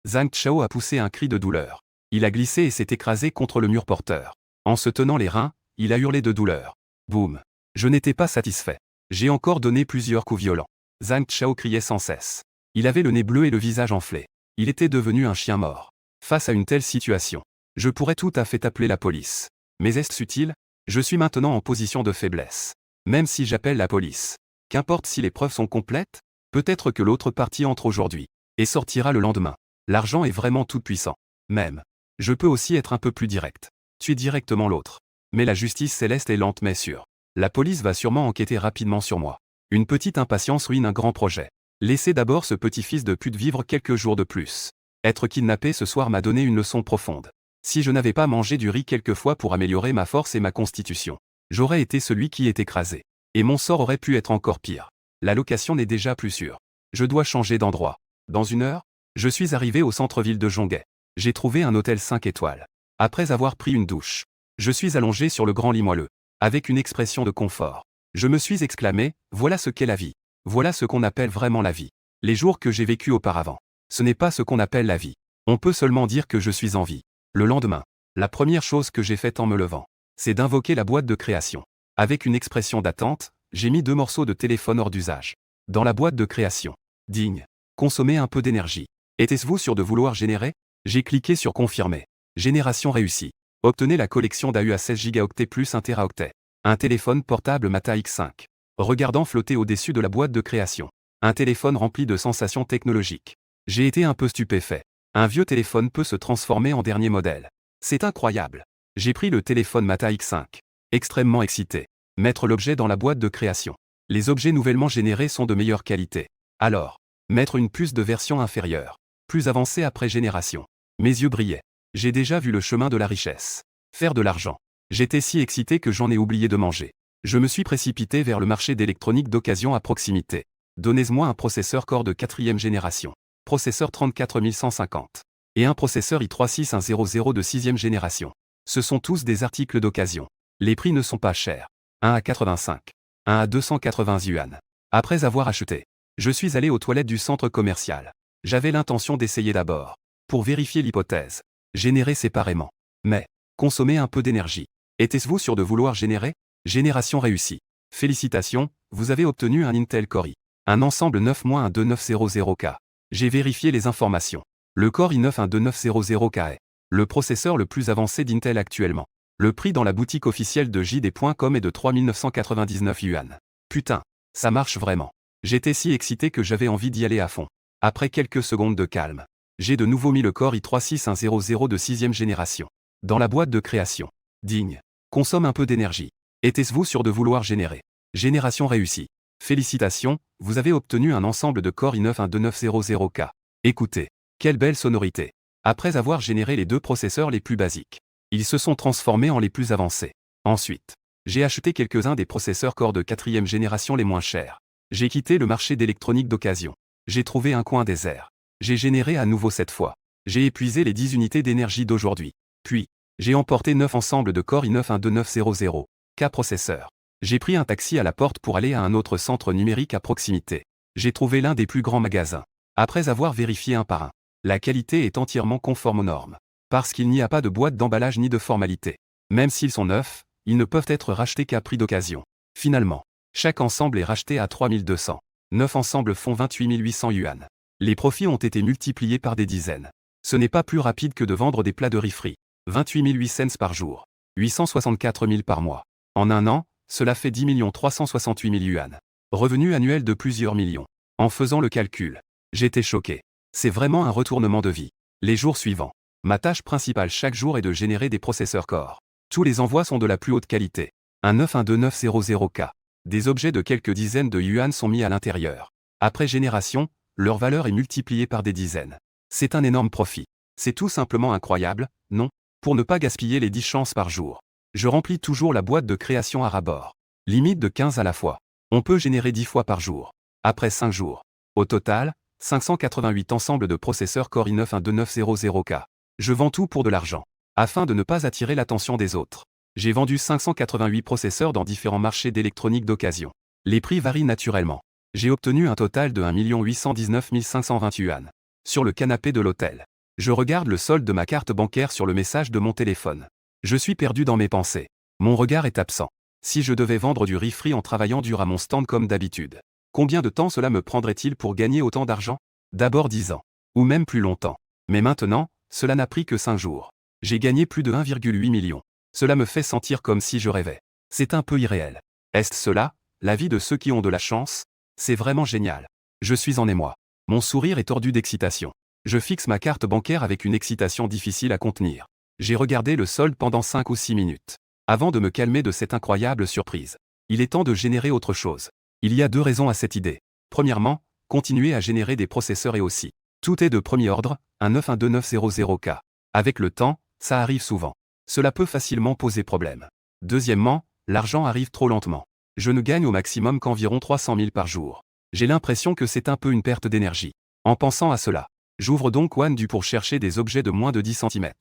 Zhang Chao a poussé un cri de douleur. Il a glissé et s'est écrasé contre le mur porteur. En se tenant les reins, il a hurlé de douleur. Boum! Je n'étais pas satisfait. J'ai encore donné plusieurs coups violents. Zhang Chao criait sans cesse. Il avait le nez bleu et le visage enflé. Il était devenu un chien mort. Face à une telle situation, Je pourrais tout à fait appeler la police. Mais est-ce utile? Je suis maintenant en position de faiblesse. Même si j'appelle la police. Qu'importe si les preuves sont complètes? Peut-être que l'autre partie entre aujourd'hui. Et sortira le lendemain. L'argent est vraiment tout puissant. Même. Je peux aussi être un peu plus direct. Tuer directement l'autre. Mais la justice céleste est lente mais sûre. La police va sûrement enquêter rapidement sur moi. Une petite impatience ruine un grand projet. Laissez d'abord ce petit fils de pute vivre quelques jours de plus. Être kidnappé ce soir m'a donné une leçon profonde. Si je n'avais pas mangé du riz quelquefois pour améliorer ma force et ma constitution, j'aurais été celui qui est écrasé. Et mon sort aurait pu être encore pire. La location n'est déjà plus sûre. Je dois changer d'endroit. Dans 1 heure, je suis arrivé au centre-ville de Jonguet. J'ai trouvé un hôtel 5 étoiles. Après avoir pris une douche, je suis allongé sur le grand lit moelleux, avec une expression de confort. Je me suis exclamé, voilà ce qu'est la vie. Voilà ce qu'on appelle vraiment la vie. Les jours que j'ai vécus auparavant, ce n'est pas ce qu'on appelle la vie. On peut seulement dire que je suis en vie. Le lendemain, la première chose que j'ai faite en me levant, c'est d'invoquer la boîte de création. Avec une expression d'attente, j'ai mis 2 morceaux de téléphone hors d'usage. Dans la boîte de création. Digne. Consommez un peu d'énergie. Êtes-vous sûr de vouloir générer? J'ai cliqué sur confirmer. Génération réussie. Obtenez la collection d'AU à 16 Go plus 1 Teraoctet. Un téléphone portable Mata X5. Regardant flotter au-dessus de la boîte de création. Un téléphone rempli de sensations technologiques. J'ai été un peu stupéfait. Un vieux téléphone peut se transformer en dernier modèle. C'est incroyable. J'ai pris le téléphone Mata X5. Extrêmement excité. Mettre l'objet dans la boîte de création. Les objets nouvellement générés sont de meilleure qualité. Alors, mettre une puce de version inférieure. Plus avancée après génération. Mes yeux brillaient. J'ai déjà vu le chemin de la richesse. Faire de l'argent. J'étais si excité que j'en ai oublié de manger. Je me suis précipité vers le marché d'électronique d'occasion à proximité. Donnez-moi un processeur Core de 4e génération. Processeur 34150. Et un processeur i3-6100 de 6e génération. Ce sont tous des articles d'occasion. Les prix ne sont pas chers. Un à 85. Un à 280 yuan. Après avoir acheté, je suis allé aux toilettes du centre commercial. J'avais l'intention d'essayer d'abord. Pour vérifier l'hypothèse. Générer séparément. Mais, consommer un peu d'énergie. Êtes-vous sûr de vouloir générer? Génération réussie. Félicitations, vous avez obtenu un Intel Core i. Un ensemble 9-12900K. J'ai vérifié les informations. Le Core i9-12900K est le processeur le plus avancé d'Intel actuellement. Le prix dans la boutique officielle de JD.com est de 3999 yuan. Putain, ça marche vraiment. J'étais si excité que j'avais envie d'y aller à fond. Après quelques secondes de calme, j'ai de nouveau mis le Core i3-6100 de 6e génération. Dans la boîte de création. Digne. Consomme un peu d'énergie. Êtes-vous sûr de vouloir générer? Génération réussie. Félicitations, vous avez obtenu un ensemble de Core i9-12900K. Écoutez, quelle belle sonorité. Après avoir généré les 2 processeurs les plus basiques, ils se sont transformés en les plus avancés. Ensuite, j'ai acheté quelques-uns des processeurs Core de 4e génération les moins chers. J'ai quitté le marché d'électronique d'occasion. J'ai trouvé un coin désert. J'ai généré à nouveau cette fois. J'ai épuisé les 10 unités d'énergie d'aujourd'hui. Puis, j'ai emporté 9 ensembles de Core i9-12900K processeurs. J'ai pris un taxi à la porte pour aller à un autre centre numérique à proximité. J'ai trouvé l'un des plus grands magasins. Après avoir vérifié un par un, la qualité est entièrement conforme aux normes. Parce qu'il n'y a pas de boîte d'emballage ni de formalité. Même s'ils sont neufs, ils ne peuvent être rachetés qu'à prix d'occasion. Finalement, chaque ensemble est racheté à 3200. 9 ensembles font 28 800 yuan. Les profits ont été multipliés par des dizaines. Ce n'est pas plus rapide que de vendre des plats de riz frits. 28 800 cents par jour. 864 000 par mois. En un an, cela fait 10 368 000 yuan. Revenu annuel de plusieurs millions. En faisant le calcul, j'étais choqué. C'est vraiment un retournement de vie. Les jours suivants. Ma tâche principale chaque jour est de générer des processeurs Core. Tous les envois sont de la plus haute qualité. Un 9-12900K. Des objets de quelques dizaines de yuan sont mis à l'intérieur. Après génération, leur valeur est multipliée par des dizaines. C'est un énorme profit. C'est tout simplement incroyable, non? Pour ne pas gaspiller les 10 chances par jour. Je remplis toujours la boîte de création à rabord. Limite de 15 à la fois. On peut générer 10 fois par jour. Après 5 jours. Au total, 588 ensembles de processeurs Core i9-12900K. Je vends tout pour de l'argent. Afin de ne pas attirer l'attention des autres. J'ai vendu 588 processeurs dans différents marchés d'électronique d'occasion. Les prix varient naturellement. J'ai obtenu un total de 1 819 520 yuan. Sur le canapé de l'hôtel. Je regarde le solde de ma carte bancaire sur le message de mon téléphone. Je suis perdu dans mes pensées. Mon regard est absent. Si je devais vendre du riz frit en travaillant dur à mon stand comme d'habitude, combien de temps cela me prendrait-il pour gagner autant d'argent? D'abord 10 ans. Ou même plus longtemps. Mais maintenant, cela n'a pris que 5 jours. J'ai gagné plus de 1,8 million. Cela me fait sentir comme si je rêvais. C'est un peu irréel. Est-ce cela, la vie de ceux qui ont de la chance? C'est vraiment génial. Je suis en émoi. Mon sourire est tordu d'excitation. Je fixe ma carte bancaire avec une excitation difficile à contenir. J'ai regardé le solde pendant 5 ou 6 minutes. Avant de me calmer de cette incroyable surprise. Il est temps de générer autre chose. Il y a 2 raisons à cette idée. Premièrement, continuer à générer des processeurs et aussi. Tout est de premier ordre, un 912900K. Avec le temps, ça arrive souvent. Cela peut facilement poser problème. Deuxièmement, l'argent arrive trop lentement. Je ne gagne au maximum qu'environ 300 000 par jour. J'ai l'impression que c'est un peu une perte d'énergie. En pensant à cela, j'ouvre donc OneDu pour chercher des objets de moins de 10 cm.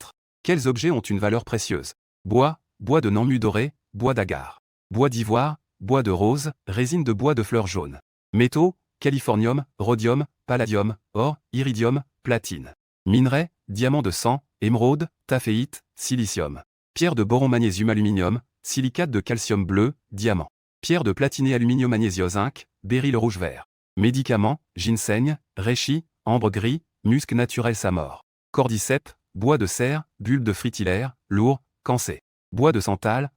Quels objets ont une valeur précieuse? Bois, bois de Nammu doré, bois d'agar. Bois d'ivoire, bois de rose, résine de bois de fleurs jaunes. Métaux, californium, rhodium, palladium, or, iridium, platine. Minerais, diamant de sang, émeraude, taphéite, silicium. Pierre de boron magnésium aluminium, silicate de calcium bleu, diamant. Pierre de platiné aluminium magnésio zinc, béryl rouge vert. Médicaments, ginseng, reishi, ambre gris, musc naturel samor. Cordyceps, bois de cerf, bulbe de fritillaire, lourd, cancé. Bois de santal,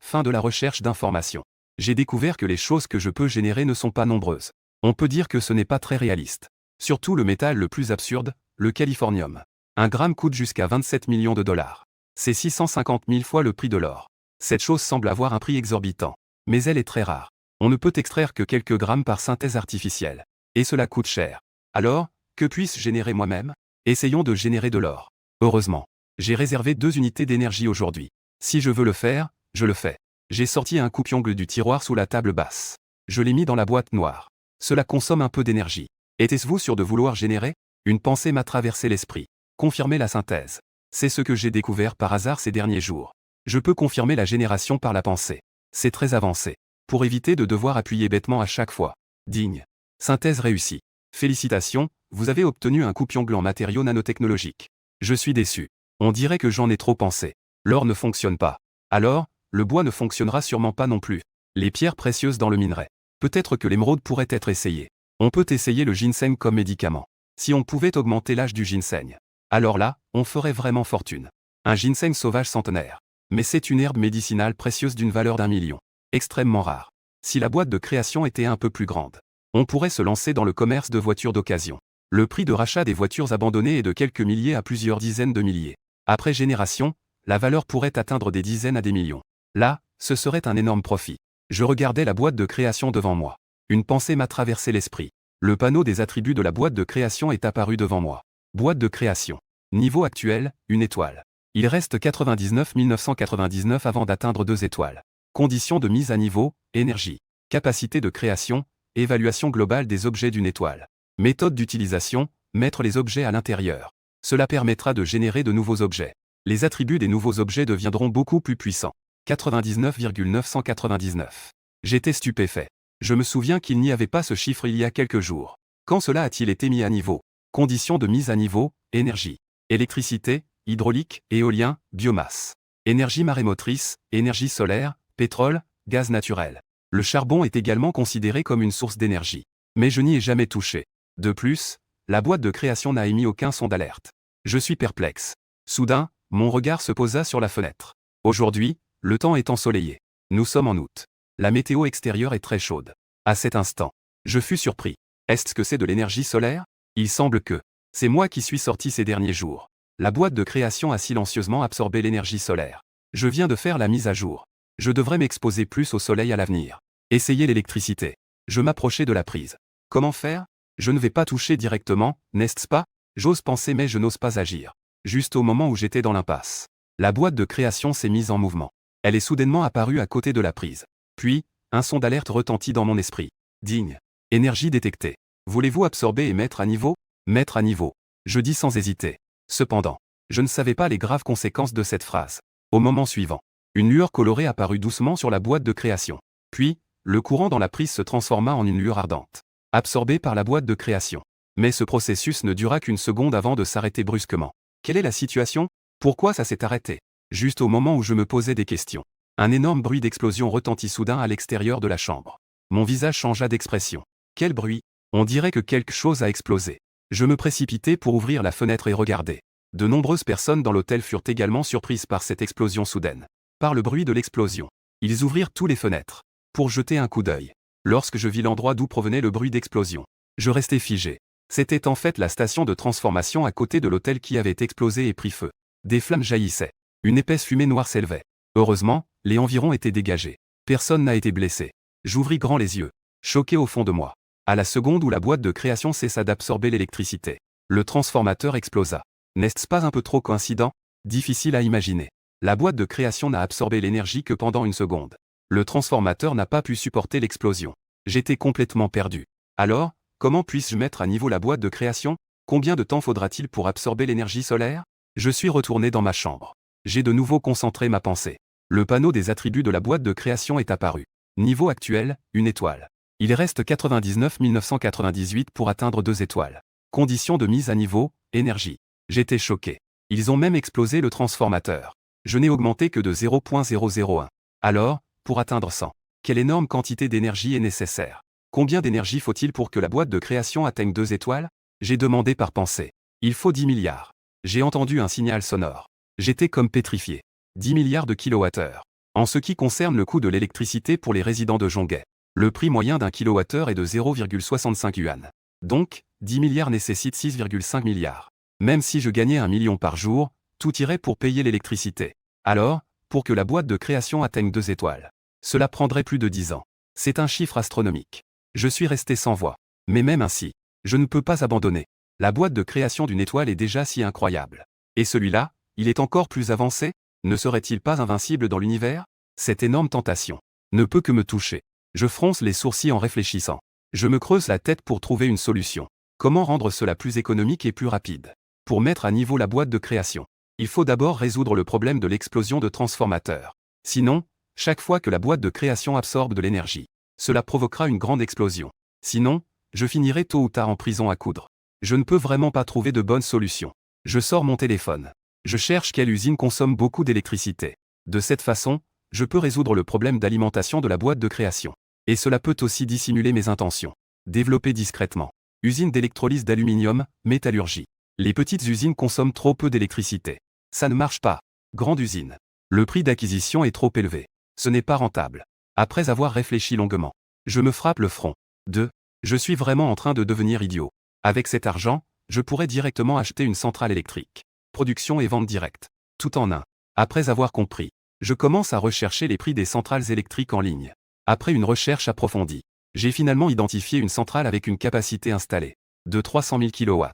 fin de la recherche d'informations. J'ai découvert que les choses que je peux générer ne sont pas nombreuses. On peut dire que ce n'est pas très réaliste. Surtout le métal le plus absurde, le californium. Un gramme coûte jusqu'à 27 millions de dollars. C'est 650 000 fois le prix de l'or. Cette chose semble avoir un prix exorbitant. Mais elle est très rare. On ne peut extraire que quelques grammes par synthèse artificielle. Et cela coûte cher. Alors, que puis-je générer moi-même? Essayons de générer de l'or. Heureusement, j'ai réservé 2 unités d'énergie aujourd'hui. Si je veux le faire, je le fais. J'ai sorti un coupe-ongle du tiroir sous la table basse. Je l'ai mis dans la boîte noire. Cela consomme un peu d'énergie. Était-ce sûr de vouloir générer? Une pensée m'a traversé l'esprit. Confirmer la synthèse. C'est ce que j'ai découvert par hasard ces derniers jours. Je peux confirmer la génération par la pensée. C'est très avancé. Pour éviter de devoir appuyer bêtement à chaque fois. Digne. Synthèse réussie. Félicitations, vous avez obtenu un coupe-ongle en matériaux nanotechnologiques. Je suis déçu. On dirait que j'en ai trop pensé. L'or ne fonctionne pas. Alors, le bois ne fonctionnera sûrement pas non plus. Les pierres précieuses dans le minerai. Peut-être que l'émeraude pourrait être essayée. On peut essayer le ginseng comme médicament. Si on pouvait augmenter l'âge du ginseng. Alors là, on ferait vraiment fortune. Un ginseng sauvage centenaire. Mais c'est une herbe médicinale précieuse d'une valeur d'1 million. Extrêmement rare. Si la boîte de création était un peu plus grande, on pourrait se lancer dans le commerce de voitures d'occasion. Le prix de rachat des voitures abandonnées est de quelques milliers à plusieurs dizaines de milliers. Après génération, la valeur pourrait atteindre des dizaines à des millions. Là, ce serait un énorme profit. Je regardais la boîte de création devant moi. Une pensée m'a traversé l'esprit. Le panneau des attributs de la boîte de création est apparu devant moi. Boîte de création. Niveau actuel, 1 étoile. Il reste 99 999 avant d'atteindre 2 étoiles. Conditions de mise à niveau, énergie. Capacité de création, évaluation globale des objets d'1 étoile. Méthode d'utilisation, mettre les objets à l'intérieur. Cela permettra de générer de nouveaux objets. Les attributs des nouveaux objets deviendront beaucoup plus puissants. 99,999. J'étais stupéfait. Je me souviens qu'il n'y avait pas ce chiffre il y a quelques jours. Quand cela a-t-il été mis à niveau? Conditions de mise à niveau, énergie. Électricité, hydraulique, éolien, biomasse. Énergie marémotrice, énergie solaire, pétrole, gaz naturel. Le charbon est également considéré comme une source d'énergie. Mais je n'y ai jamais touché. De plus, la boîte de création n'a émis aucun son d'alerte. Je suis perplexe. Soudain, mon regard se posa sur la fenêtre. Aujourd'hui, le temps est ensoleillé. Nous sommes en août. La météo extérieure est très chaude. À cet instant, je fus surpris. Est-ce que c'est de l'énergie solaire? Il semble que c'est moi qui suis sorti ces derniers jours. La boîte de création a silencieusement absorbé l'énergie solaire. Je viens de faire la mise à jour. Je devrais m'exposer plus au soleil à l'avenir. Essayer l'électricité. Je m'approchais de la prise. Comment faire? Je ne vais pas toucher directement, n'est-ce pas? J'ose penser mais je n'ose pas agir. Juste au moment où j'étais dans l'impasse. La boîte de création s'est mise en mouvement. Elle est soudainement apparue à côté de la prise. Puis, un son d'alerte retentit dans mon esprit. Digne. Énergie détectée. Voulez-vous absorber et mettre à niveau? Mettre à niveau. Je dis sans hésiter. Cependant, je ne savais pas les graves conséquences de cette phrase. Au moment suivant, une lueur colorée apparut doucement sur la boîte de création. Puis, le courant dans la prise se transforma en une lueur ardente. Absorbée par la boîte de création. Mais ce processus ne dura qu'une seconde avant de s'arrêter brusquement. Quelle est la situation? Pourquoi ça s'est arrêté? Juste au moment où je me posais des questions. Un énorme bruit d'explosion retentit soudain à l'extérieur de la chambre. Mon visage changea d'expression. Quel bruit? On dirait que quelque chose a explosé. Je me précipitai pour ouvrir la fenêtre et regarder. De nombreuses personnes dans l'hôtel furent également surprises par cette explosion soudaine. Par le bruit de l'explosion, ils ouvrirent tous les fenêtres pour jeter un coup d'œil. Lorsque je vis l'endroit d'où provenait le bruit d'explosion, je restai figé. C'était en fait la station de transformation à côté de l'hôtel qui avait explosé et pris feu. Des flammes jaillissaient. Une épaisse fumée noire s'élevait. Heureusement, les environs étaient dégagés. Personne n'a été blessé. J'ouvris grand les yeux, choqué au fond de moi. À la seconde où la boîte de création cessa d'absorber l'électricité, le transformateur explosa. N'est-ce pas un peu trop coïncident? Difficile à imaginer. La boîte de création n'a absorbé l'énergie que pendant une seconde. Le transformateur n'a pas pu supporter l'explosion. J'étais complètement perdu. Alors, comment puis-je mettre à niveau la boîte de création? Combien de temps faudra-t-il pour absorber l'énergie solaire? Je suis retourné dans ma chambre. J'ai de nouveau concentré ma pensée. Le panneau des attributs de la boîte de création est apparu. Niveau actuel, 1 étoile. Il reste 99 998 pour atteindre 2 étoiles. Conditions de mise à niveau, énergie. J'étais choqué. Ils ont même explosé le transformateur. Je n'ai augmenté que de 0,001. Alors, pour atteindre 100, quelle énorme quantité d'énergie est nécessaire? Combien d'énergie faut-il pour que la boîte de création atteigne 2 étoiles? J'ai demandé par pensée. Il faut 10 milliards. J'ai entendu un signal sonore. J'étais comme pétrifié. 10 milliards de kilowattheures. En ce qui concerne le coût de l'électricité pour les résidents de Zhonghe, le prix moyen d'un kilowattheure est de 0,65 yuan. Donc, 10 milliards nécessitent 6,5 milliards. Même si je gagnais 1 million par jour, tout irait pour payer l'électricité. Alors, pour que la boîte de création atteigne 2 étoiles, cela prendrait plus de 10 ans. C'est un chiffre astronomique. Je suis resté sans voix. Mais même ainsi, je ne peux pas abandonner. La boîte de création d'une étoile est déjà si incroyable. Et celui-là, il est encore plus avancé? Ne serait-il pas invincible dans l'univers? Cette énorme tentation ne peut que me toucher. Je fronce les sourcils en réfléchissant. Je me creuse la tête pour trouver une solution. Comment rendre cela plus économique et plus rapide? Pour mettre à niveau la boîte de création, il faut d'abord résoudre le problème de l'explosion de transformateurs. Sinon, chaque fois que la boîte de création absorbe de l'énergie, cela provoquera une grande explosion. Sinon, je finirai tôt ou tard en prison à coudre. Je ne peux vraiment pas trouver de bonne solution. Je sors mon téléphone. Je cherche quelle usine consomme beaucoup d'électricité. De cette façon, je peux résoudre le problème d'alimentation de la boîte de création. Et cela peut aussi dissimuler mes intentions. Développer discrètement. Usine d'électrolyse d'aluminium, métallurgie. Les petites usines consomment trop peu d'électricité. Ça ne marche pas. Grande usine. Le prix d'acquisition est trop élevé. Ce n'est pas rentable. Après avoir réfléchi longuement, je me frappe le front. 2. Je suis vraiment en train de devenir idiot. Avec cet argent, je pourrais directement acheter une centrale électrique. Production et vente directe. Tout en un. Après avoir compris, je commence à rechercher les prix des centrales électriques en ligne. Après une recherche approfondie, j'ai finalement identifié une centrale avec une capacité installée de 300 000 kW.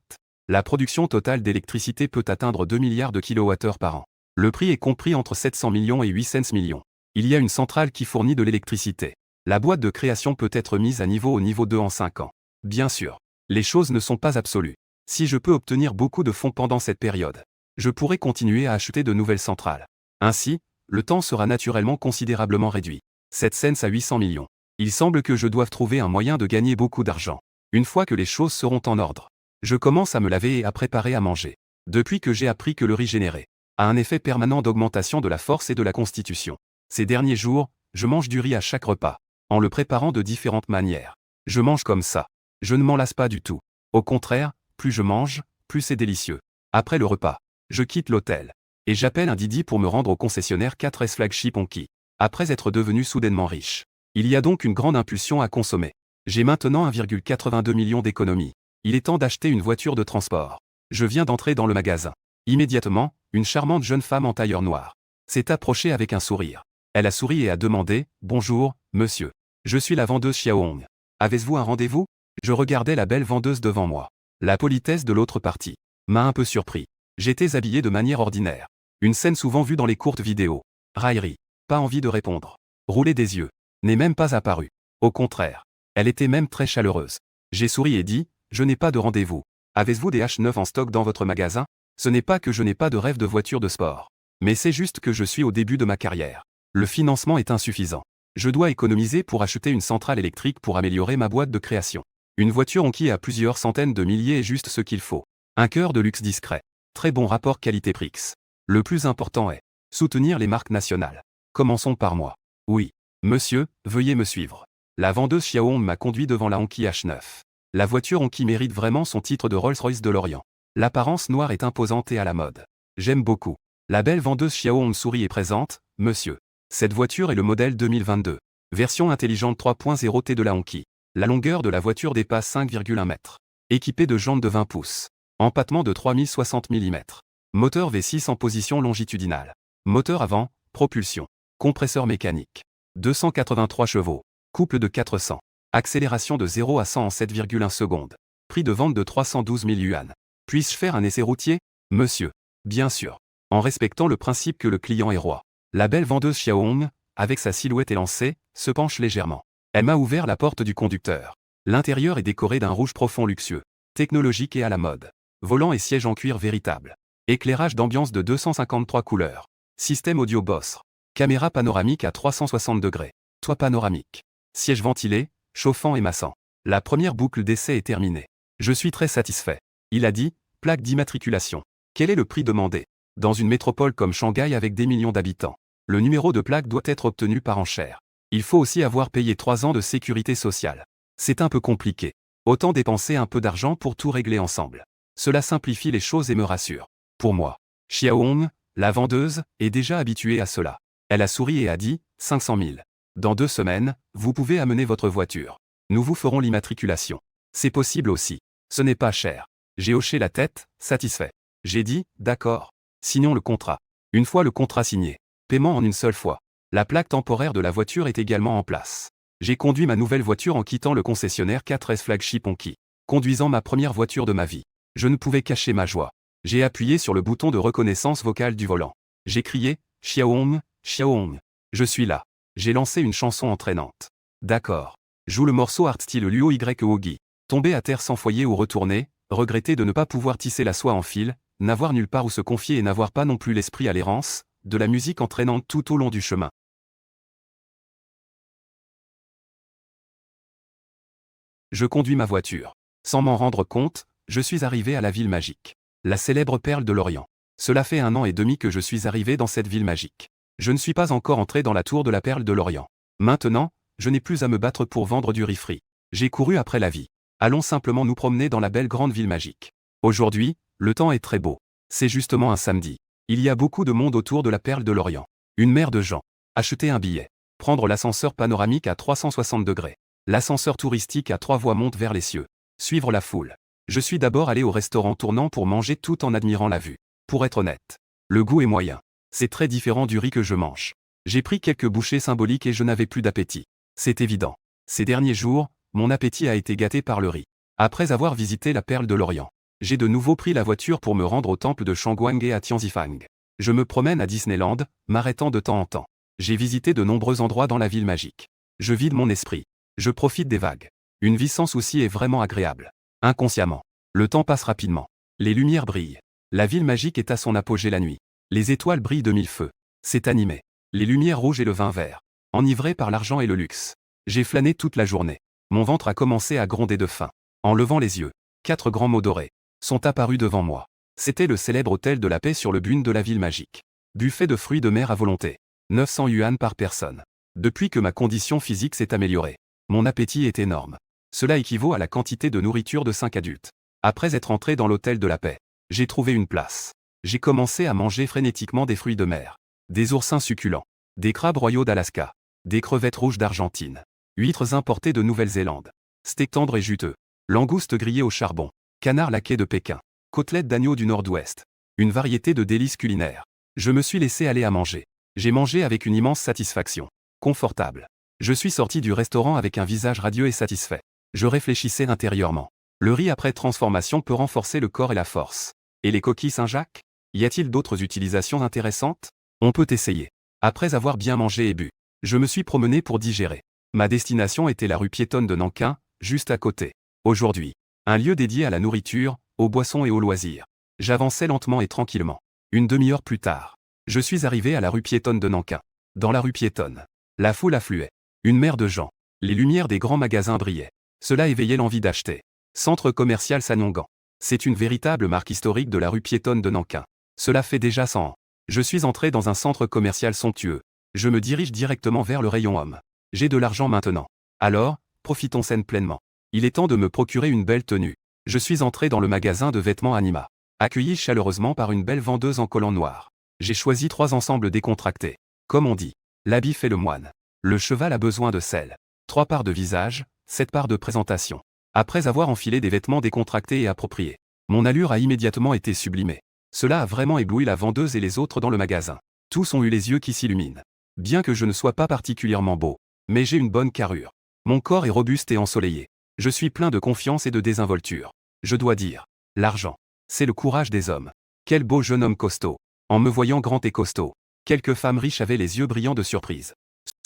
La production totale d'électricité peut atteindre 2 milliards de kWh par an. Le prix est compris entre 700 millions et 800 millions. Il y a une centrale qui fournit de l'électricité. La boîte de création peut être mise à niveau au niveau 2 en 5 ans. Bien sûr, les choses ne sont pas absolues. Si je peux obtenir beaucoup de fonds pendant cette période, je pourrai continuer à acheter de nouvelles centrales. Ainsi, le temps sera naturellement considérablement réduit. 7 cents à 800 millions. Il semble que je doive trouver un moyen de gagner beaucoup d'argent. Une fois que les choses seront en ordre, je commence à me laver et à préparer à manger. Depuis que j'ai appris que le riz généré a un effet permanent d'augmentation de la force et de la constitution. Ces derniers jours, je mange du riz à chaque repas, en le préparant de différentes manières. Je mange comme ça. Je ne m'en lasse pas du tout. Au contraire, plus je mange, plus c'est délicieux. Après le repas, je quitte l'hôtel. Et j'appelle un Didi pour me rendre au concessionnaire 4S Flagship Honki. Après être devenu soudainement riche. Il y a donc une grande impulsion à consommer. J'ai maintenant 1,82 million d'économies. Il est temps d'acheter une voiture de transport. Je viens d'entrer dans le magasin. Immédiatement, une charmante jeune femme en tailleur noir s'est approchée avec un sourire. Elle a souri et a demandé « Bonjour, monsieur. Je suis la vendeuse Xiaohong. Avez-vous un rendez-vous » Je regardais la belle vendeuse devant moi. La politesse de l'autre partie m'a un peu surpris. J'étais habillé de manière ordinaire. Une scène souvent vue dans les courtes vidéos. Raillerie. Pas envie de répondre. Rouler des yeux. N'est même pas apparu. Au contraire. Elle était même très chaleureuse. J'ai souri et dit « Je n'ai pas de rendez-vous. Avez-vous des H9 en stock dans votre magasin ?» Ce n'est pas que je n'ai pas de rêve de voiture de sport. Mais c'est juste que je suis au début de ma carrière. Le financement est insuffisant. Je dois économiser pour acheter une centrale électrique pour améliorer ma boîte de création. Une voiture Honki à plusieurs centaines de milliers est juste ce qu'il faut. Un cœur de luxe discret. Très bon rapport qualité-prix. Le plus important est soutenir les marques nationales. Commençons par moi. Oui. Monsieur, veuillez me suivre. La vendeuse Xiaohong m'a conduit devant la Honki H9. La voiture Honki mérite vraiment son titre de Rolls-Royce de l'Orient. L'apparence noire est imposante et à la mode. J'aime beaucoup. La belle vendeuse Xiaohong sourit et présente, monsieur. Cette voiture est le modèle 2022. Version intelligente 3.0 T de la Honki. La longueur de la voiture dépasse 5,1 mètres. Équipée de jantes de 20 pouces. Empattement de 3060 mm. Moteur V6 en position longitudinale. Moteur avant, propulsion. Compresseur mécanique. 283 chevaux. Couple de 400. Accélération de 0 à 100 en 7,1 secondes. Prix de vente de 312 000 yuan. Puis-je faire un essai routier, monsieur? Bien sûr. En respectant le principe que le client est roi. La belle vendeuse Xiaohong, avec sa silhouette élancée, se penche légèrement. Elle m'a ouvert la porte du conducteur. L'intérieur est décoré d'un rouge profond luxueux, technologique et à la mode. Volant et siège en cuir véritable. Éclairage d'ambiance de 253 couleurs. Système audio Boss. Caméra panoramique à 360 degrés. Toit panoramique. Siège ventilé, chauffant et massant. La première boucle d'essai est terminée. Je suis très satisfait. Il a dit, plaque d'immatriculation. Quel est le prix demandé? Dans une métropole comme Shanghai avec des millions d'habitants, le numéro de plaque doit être obtenu par enchère. Il faut aussi avoir payé 3 ans de sécurité sociale. C'est un peu compliqué. Autant dépenser un peu d'argent pour tout régler ensemble. Cela simplifie les choses et me rassure. Pour moi, Xiaohong, la vendeuse, est déjà habituée à cela. Elle a souri et a dit, 500 000. Dans 2 semaines, vous pouvez amener votre voiture. Nous vous ferons l'immatriculation. C'est possible aussi. Ce n'est pas cher. J'ai hoché la tête, satisfait. J'ai dit, d'accord. Signons le contrat. Une fois le contrat signé. Paiement en une seule fois. La plaque temporaire de la voiture est également en place. J'ai conduit ma nouvelle voiture en quittant le concessionnaire 4S Flagship Honki. Conduisant ma première voiture de ma vie. Je ne pouvais cacher ma joie. J'ai appuyé sur le bouton de reconnaissance vocale du volant. J'ai crié, Xiaohong, Xiaohong. Je suis là. J'ai lancé une chanson entraînante. D'accord. Joue le morceau art style Luo Y Wogi. Tomber à terre sans foyer ou retourner, regretter de ne pas pouvoir tisser la soie en fil, n'avoir nulle part où se confier et n'avoir pas non plus l'esprit à l'errance, de la musique entraînante tout au long du chemin. Je conduis ma voiture. Sans m'en rendre compte, je suis arrivé à la ville magique. La célèbre perle de l'Orient. Cela fait 1 an et demi que je suis arrivé dans cette ville magique. Je ne suis pas encore entré dans la tour de la perle de l'Orient. Maintenant, je n'ai plus à me battre pour vendre du riz frit. J'ai couru après la vie. Allons simplement nous promener dans la belle grande ville magique. Aujourd'hui, le temps est très beau. C'est justement un samedi. Il y a beaucoup de monde autour de la perle de l'Orient. Une mer de gens. Acheter un billet. Prendre l'ascenseur panoramique à 360 degrés. L'ascenseur touristique à 3 voies monte vers les cieux. Suivre la foule. Je suis d'abord allé au restaurant tournant pour manger tout en admirant la vue. Pour être honnête, le goût est moyen. C'est très différent du riz que je mange. J'ai pris quelques bouchées symboliques et je n'avais plus d'appétit. C'est évident. Ces derniers jours, mon appétit a été gâté par le riz. Après avoir visité la perle de l'Orient, j'ai de nouveau pris la voiture pour me rendre au temple de Shangguang et à Tianzifang. Je me promène à Disneyland, m'arrêtant de temps en temps. J'ai visité de nombreux endroits dans la ville magique. Je vide mon esprit. Je profite des vagues. Une vie sans souci est vraiment agréable. Inconsciemment. Le temps passe rapidement. Les lumières brillent. La ville magique est à son apogée la nuit. Les étoiles brillent de 1000 feux. C'est animé. Les lumières rouges et le vin vert. Enivré par l'argent et le luxe. J'ai flâné toute la journée. Mon ventre a commencé à gronder de faim. En levant les yeux, 4 grands mots dorés sont apparus devant moi. C'était le célèbre hôtel de la paix sur le bune de la ville magique. Buffet de fruits de mer à volonté. 900 yuan par personne. Depuis que ma condition physique s'est améliorée, mon appétit est énorme. Cela équivaut à la quantité de nourriture de 5 adultes. Après être entré dans l'hôtel de la paix, j'ai trouvé une place. J'ai commencé à manger frénétiquement des fruits de mer. Des oursins succulents. Des crabes royaux d'Alaska. Des crevettes rouges d'Argentine. Huîtres importées de Nouvelle-Zélande. Steak tendre et juteux. Langoustes grillées au charbon. Canard laqué de Pékin. Côtelettes d'agneau du Nord-Ouest. Une variété de délices culinaires. Je me suis laissé aller à manger. J'ai mangé avec une immense satisfaction. Confortable. Je suis sorti du restaurant avec un visage radieux et satisfait. Je réfléchissais intérieurement. Le riz après transformation peut renforcer le corps et la force. Et les coquilles Saint-Jacques? Y a-t-il d'autres utilisations intéressantes? On peut essayer. Après avoir bien mangé et bu, je me suis promené pour digérer. Ma destination était la rue piétonne de Nankin, juste à côté. Aujourd'hui, un lieu dédié à la nourriture, aux boissons et aux loisirs. J'avançais lentement et tranquillement. Une demi-heure plus tard, je suis arrivé à la rue piétonne de Nankin. Dans la rue piétonne, la foule affluait. Une mer de gens. Les lumières des grands magasins brillaient. Cela éveillait l'envie d'acheter. Centre commercial Sanyongan. C'est une véritable marque historique de la rue piétonne de Nankin. Cela fait déjà 100 ans. Je suis entré dans un centre commercial somptueux. Je me dirige directement vers le rayon homme. J'ai de l'argent maintenant. Alors, profitons-en pleinement. Il est temps de me procurer une belle tenue. Je suis entré dans le magasin de vêtements Anima. accueilli chaleureusement par une belle vendeuse en collant noir. J'ai choisi 3 ensembles décontractés. Comme on dit, l'habit fait le moine. Le cheval a besoin de sel. 3 parts de visage, 7 parts de présentation. Après avoir enfilé des vêtements décontractés et appropriés, mon allure a immédiatement été sublimée. Cela a vraiment ébloui la vendeuse et les autres dans le magasin. Tous ont eu les yeux qui s'illuminent. Bien que je ne sois pas particulièrement beau, mais j'ai une bonne carrure. Mon corps est robuste et ensoleillé. Je suis plein de confiance et de désinvolture. Je dois dire, l'argent, c'est le courage des hommes. Quel beau jeune homme costaud. En me voyant grand et costaud, quelques femmes riches avaient les yeux brillants de surprise.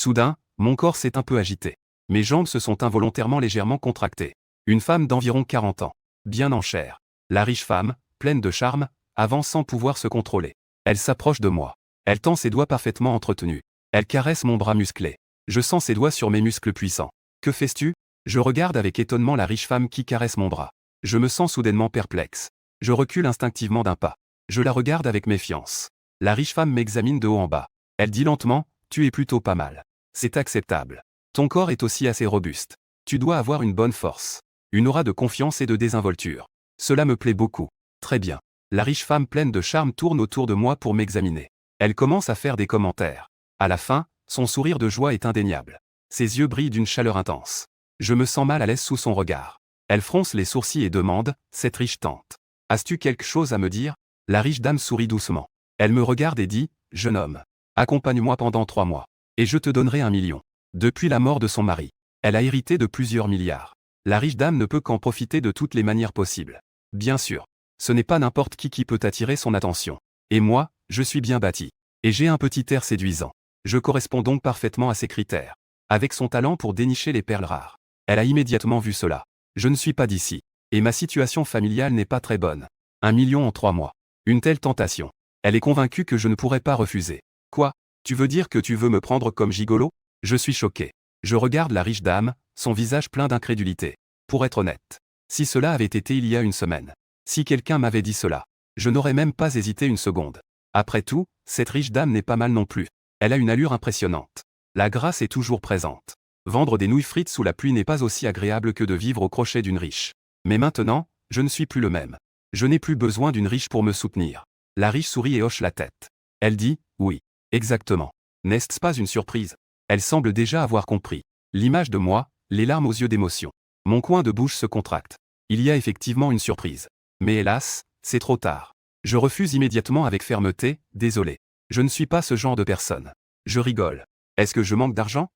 Soudain, mon corps s'est un peu agité. Mes jambes se sont involontairement légèrement contractées. Une femme d'environ 40 ans, bien en chair. La riche femme, pleine de charme, avance sans pouvoir se contrôler. Elle s'approche de moi. Elle tend ses doigts parfaitement entretenus. Elle caresse mon bras musclé. Je sens ses doigts sur mes muscles puissants. Que fais-tu? Je regarde avec étonnement la riche femme qui caresse mon bras. Je me sens soudainement perplexe. Je recule instinctivement d'un pas. Je la regarde avec méfiance. La riche femme m'examine de haut en bas. Elle dit lentement, tu es plutôt pas mal. C'est acceptable. Ton corps est aussi assez robuste. Tu dois avoir une bonne force. Une aura de confiance et de désinvolture. Cela me plaît beaucoup. Très bien. La riche femme pleine de charme tourne autour de moi pour m'examiner. Elle commence à faire des commentaires. À la fin, son sourire de joie est indéniable. Ses yeux brillent d'une chaleur intense. Je me sens mal à l'aise sous son regard. Elle fronce les sourcils et demande, cette riche tante. As-tu quelque chose à me dire? La riche dame sourit doucement. Elle me regarde et dit, jeune homme, accompagne-moi pendant 3 mois. Et je te donnerai 1 million. Depuis la mort de son mari, elle a hérité de plusieurs milliards. La riche dame ne peut qu'en profiter de toutes les manières possibles. Bien sûr, ce n'est pas n'importe qui peut attirer son attention. Et moi, je suis bien bâti. Et j'ai un petit air séduisant. Je corresponds donc parfaitement à ses critères. Avec son talent pour dénicher les perles rares. Elle a immédiatement vu cela. Je ne suis pas d'ici. Et ma situation familiale n'est pas très bonne. 1 million en 3 mois. Une telle tentation. Elle est convaincue que je ne pourrais pas refuser. Quoi? Tu veux dire que tu veux me prendre comme gigolo? Je suis choqué. Je regarde la riche dame, son visage plein d'incrédulité. Pour être honnête, si cela avait été il y a une semaine, si quelqu'un m'avait dit cela, je n'aurais même pas hésité une seconde. Après tout, cette riche dame n'est pas mal non plus. Elle a une allure impressionnante. La grâce est toujours présente. Vendre des nouilles frites sous la pluie n'est pas aussi agréable que de vivre au crochet d'une riche. Mais maintenant, je ne suis plus le même. Je n'ai plus besoin d'une riche pour me soutenir. La riche sourit et hoche la tête. Elle dit, oui, exactement. N'est-ce pas une surprise? Elle semble déjà avoir compris. L'image de moi, les larmes aux yeux d'émotion. Mon coin de bouche se contracte. Il y a effectivement une surprise. Mais hélas, c'est trop tard. Je refuse immédiatement avec fermeté, désolé. Je ne suis pas ce genre de personne. Je rigole. Est-ce que je manque d'argent?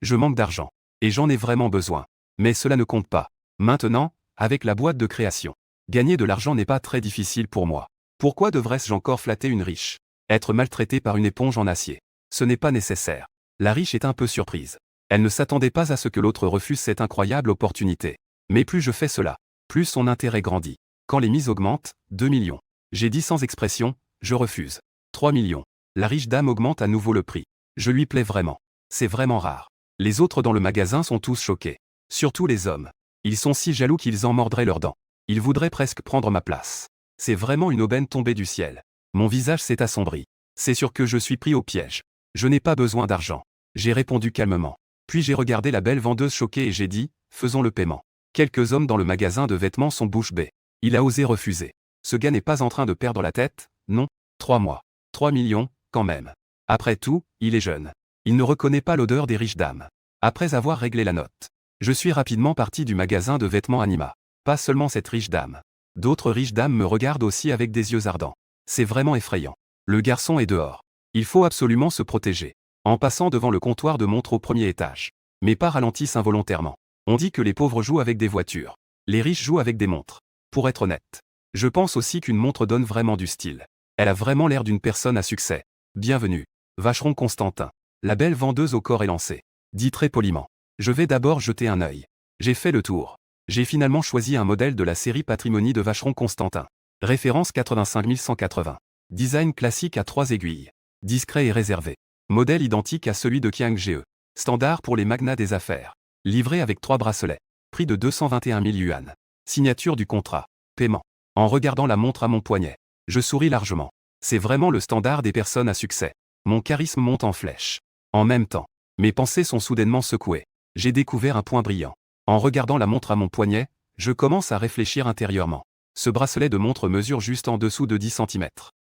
Je manque d'argent. Et j'en ai vraiment besoin. Mais cela ne compte pas. Maintenant, avec la boîte de création. Gagner de l'argent n'est pas très difficile pour moi. Pourquoi devrais-je encore flatter une riche? Être maltraité par une éponge en acier. Ce n'est pas nécessaire. La riche est un peu surprise. Elle ne s'attendait pas à ce que l'autre refuse cette incroyable opportunité. Mais plus je fais cela, plus son intérêt grandit. Quand les mises augmentent, 2 millions. J'ai dit sans expression, je refuse. 3 millions. La riche dame augmente à nouveau le prix. Je lui plais vraiment. C'est vraiment rare. Les autres dans le magasin sont tous choqués. Surtout les hommes. Ils sont si jaloux qu'ils en mordraient leurs dents. Ils voudraient presque prendre ma place. C'est vraiment une aubaine tombée du ciel. Mon visage s'est assombri. C'est sûr que je suis pris au piège. Je n'ai pas besoin d'argent. J'ai répondu calmement. Puis j'ai regardé la belle vendeuse choquée et j'ai dit, faisons le paiement. Quelques hommes dans le magasin de vêtements sont bouche bée. Il a osé refuser. Ce gars n'est pas en train de perdre la tête, non? 3 mois. 3 millions, quand même. Après tout, il est jeune. Il ne reconnaît pas l'odeur des riches dames. Après avoir réglé la note, je suis rapidement parti du magasin de vêtements Anima. Pas seulement cette riche dame. D'autres riches dames me regardent aussi avec des yeux ardents. C'est vraiment effrayant. Le garçon est dehors. Il faut absolument se protéger. En passant devant le comptoir de montres au premier étage. Mes pas ralentissent involontairement. On dit que les pauvres jouent avec des voitures. Les riches jouent avec des montres. Pour être honnête, je pense aussi qu'une montre donne vraiment du style. Elle a vraiment l'air d'une personne à succès. Bienvenue. Vacheron Constantin. La belle vendeuse au corps élancé. Dit très poliment. Je vais d'abord jeter un œil. J'ai fait le tour. J'ai finalement choisi un modèle de la série Patrimonie de Vacheron Constantin. Référence 85180. Design classique à 3 aiguilles. Discret et réservé. Modèle identique à celui de Qiang Ge. Standard pour les magnats des affaires. Livré avec 3 bracelets. Prix de 221 000 yuan. Signature du contrat. Paiement. En regardant la montre à mon poignet, je souris largement. C'est vraiment le standard des personnes à succès. Mon charisme monte en flèche. En même temps, mes pensées sont soudainement secouées. J'ai découvert un point brillant. En regardant la montre à mon poignet, je commence à réfléchir intérieurement. Ce bracelet de montre mesure juste en dessous de 10 cm.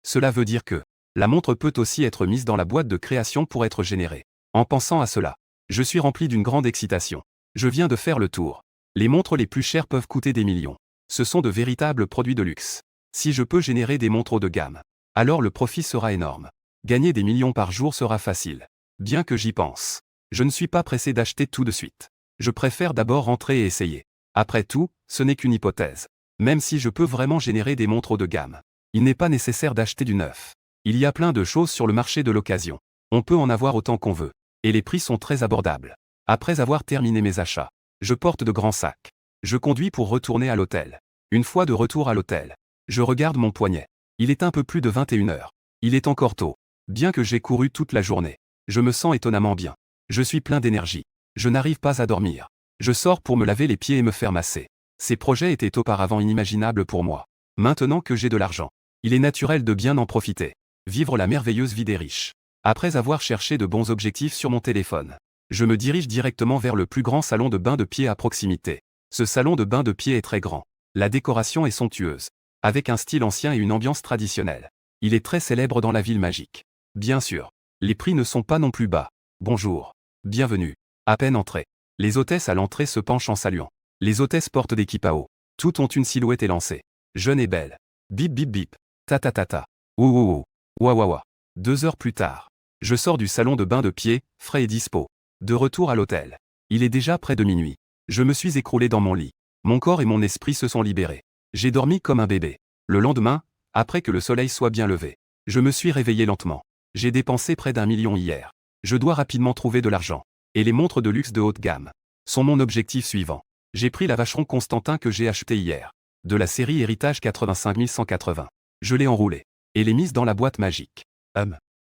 Cela veut dire que la montre peut aussi être mise dans la boîte de création pour être générée. En pensant à cela, je suis rempli d'une grande excitation. Je viens de faire le tour. Les montres les plus chères peuvent coûter des millions. Ce sont de véritables produits de luxe. Si je peux générer des montres haut de gamme, alors le profit sera énorme. Gagner des millions par jour sera facile. Bien que j'y pense, je ne suis pas pressé d'acheter tout de suite. Je préfère d'abord rentrer et essayer. Après tout, ce n'est qu'une hypothèse. Même si je peux vraiment générer des montres haut de gamme, il n'est pas nécessaire d'acheter du neuf. Il y a plein de choses sur le marché de l'occasion. On peut en avoir autant qu'on veut. Et les prix sont très abordables. Après avoir terminé mes achats, je porte de grands sacs. Je conduis pour retourner à l'hôtel. Une fois de retour à l'hôtel, je regarde mon poignet. Il est un peu plus de 21 heures. Il est encore tôt. Bien que j'ai couru toute la journée, je me sens étonnamment bien. Je suis plein d'énergie. Je n'arrive pas à dormir. Je sors pour me laver les pieds et me faire masser. Ces projets étaient auparavant inimaginables pour moi. Maintenant que j'ai de l'argent, il est naturel de bien en profiter. Vivre la merveilleuse vie des riches. Après avoir cherché de bons objectifs sur mon téléphone, je me dirige directement vers le plus grand salon de bain de pied à proximité. Ce salon de bain de pied est très grand. La décoration est somptueuse, avec un style ancien et une ambiance traditionnelle. Il est très célèbre dans la ville magique. Bien sûr, les prix ne sont pas non plus bas. Bonjour. Bienvenue. À peine entré, les hôtesses à l'entrée se penchent en saluant. Les hôtesses portent des kippaos. Toutes ont une silhouette élancée. Jeune et belle. Bip bip bip. Ta ta ta ta. Ouh ouh ouh. Ouah ouah ouah. 2 heures plus tard, je sors du salon de bain de pied, frais et dispo. De retour à l'hôtel. Il est déjà près de minuit. Je me suis écroulé dans mon lit. Mon corps et mon esprit se sont libérés. J'ai dormi comme un bébé. Le lendemain, après que le soleil soit bien levé, je me suis réveillé lentement. J'ai dépensé près d'1 million hier. Je dois rapidement trouver de l'argent. Et les montres de luxe de haute gamme sont mon objectif suivant. J'ai pris la Vacheron Constantin que j'ai achetée hier, de la série Héritage 85180. Je l'ai enroulée et l'ai mise dans la boîte magique.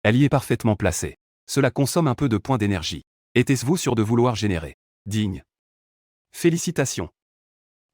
Elle y est parfaitement placée. Cela consomme un peu de points d'énergie. Était-ce sûr de vouloir générer digne? Félicitations.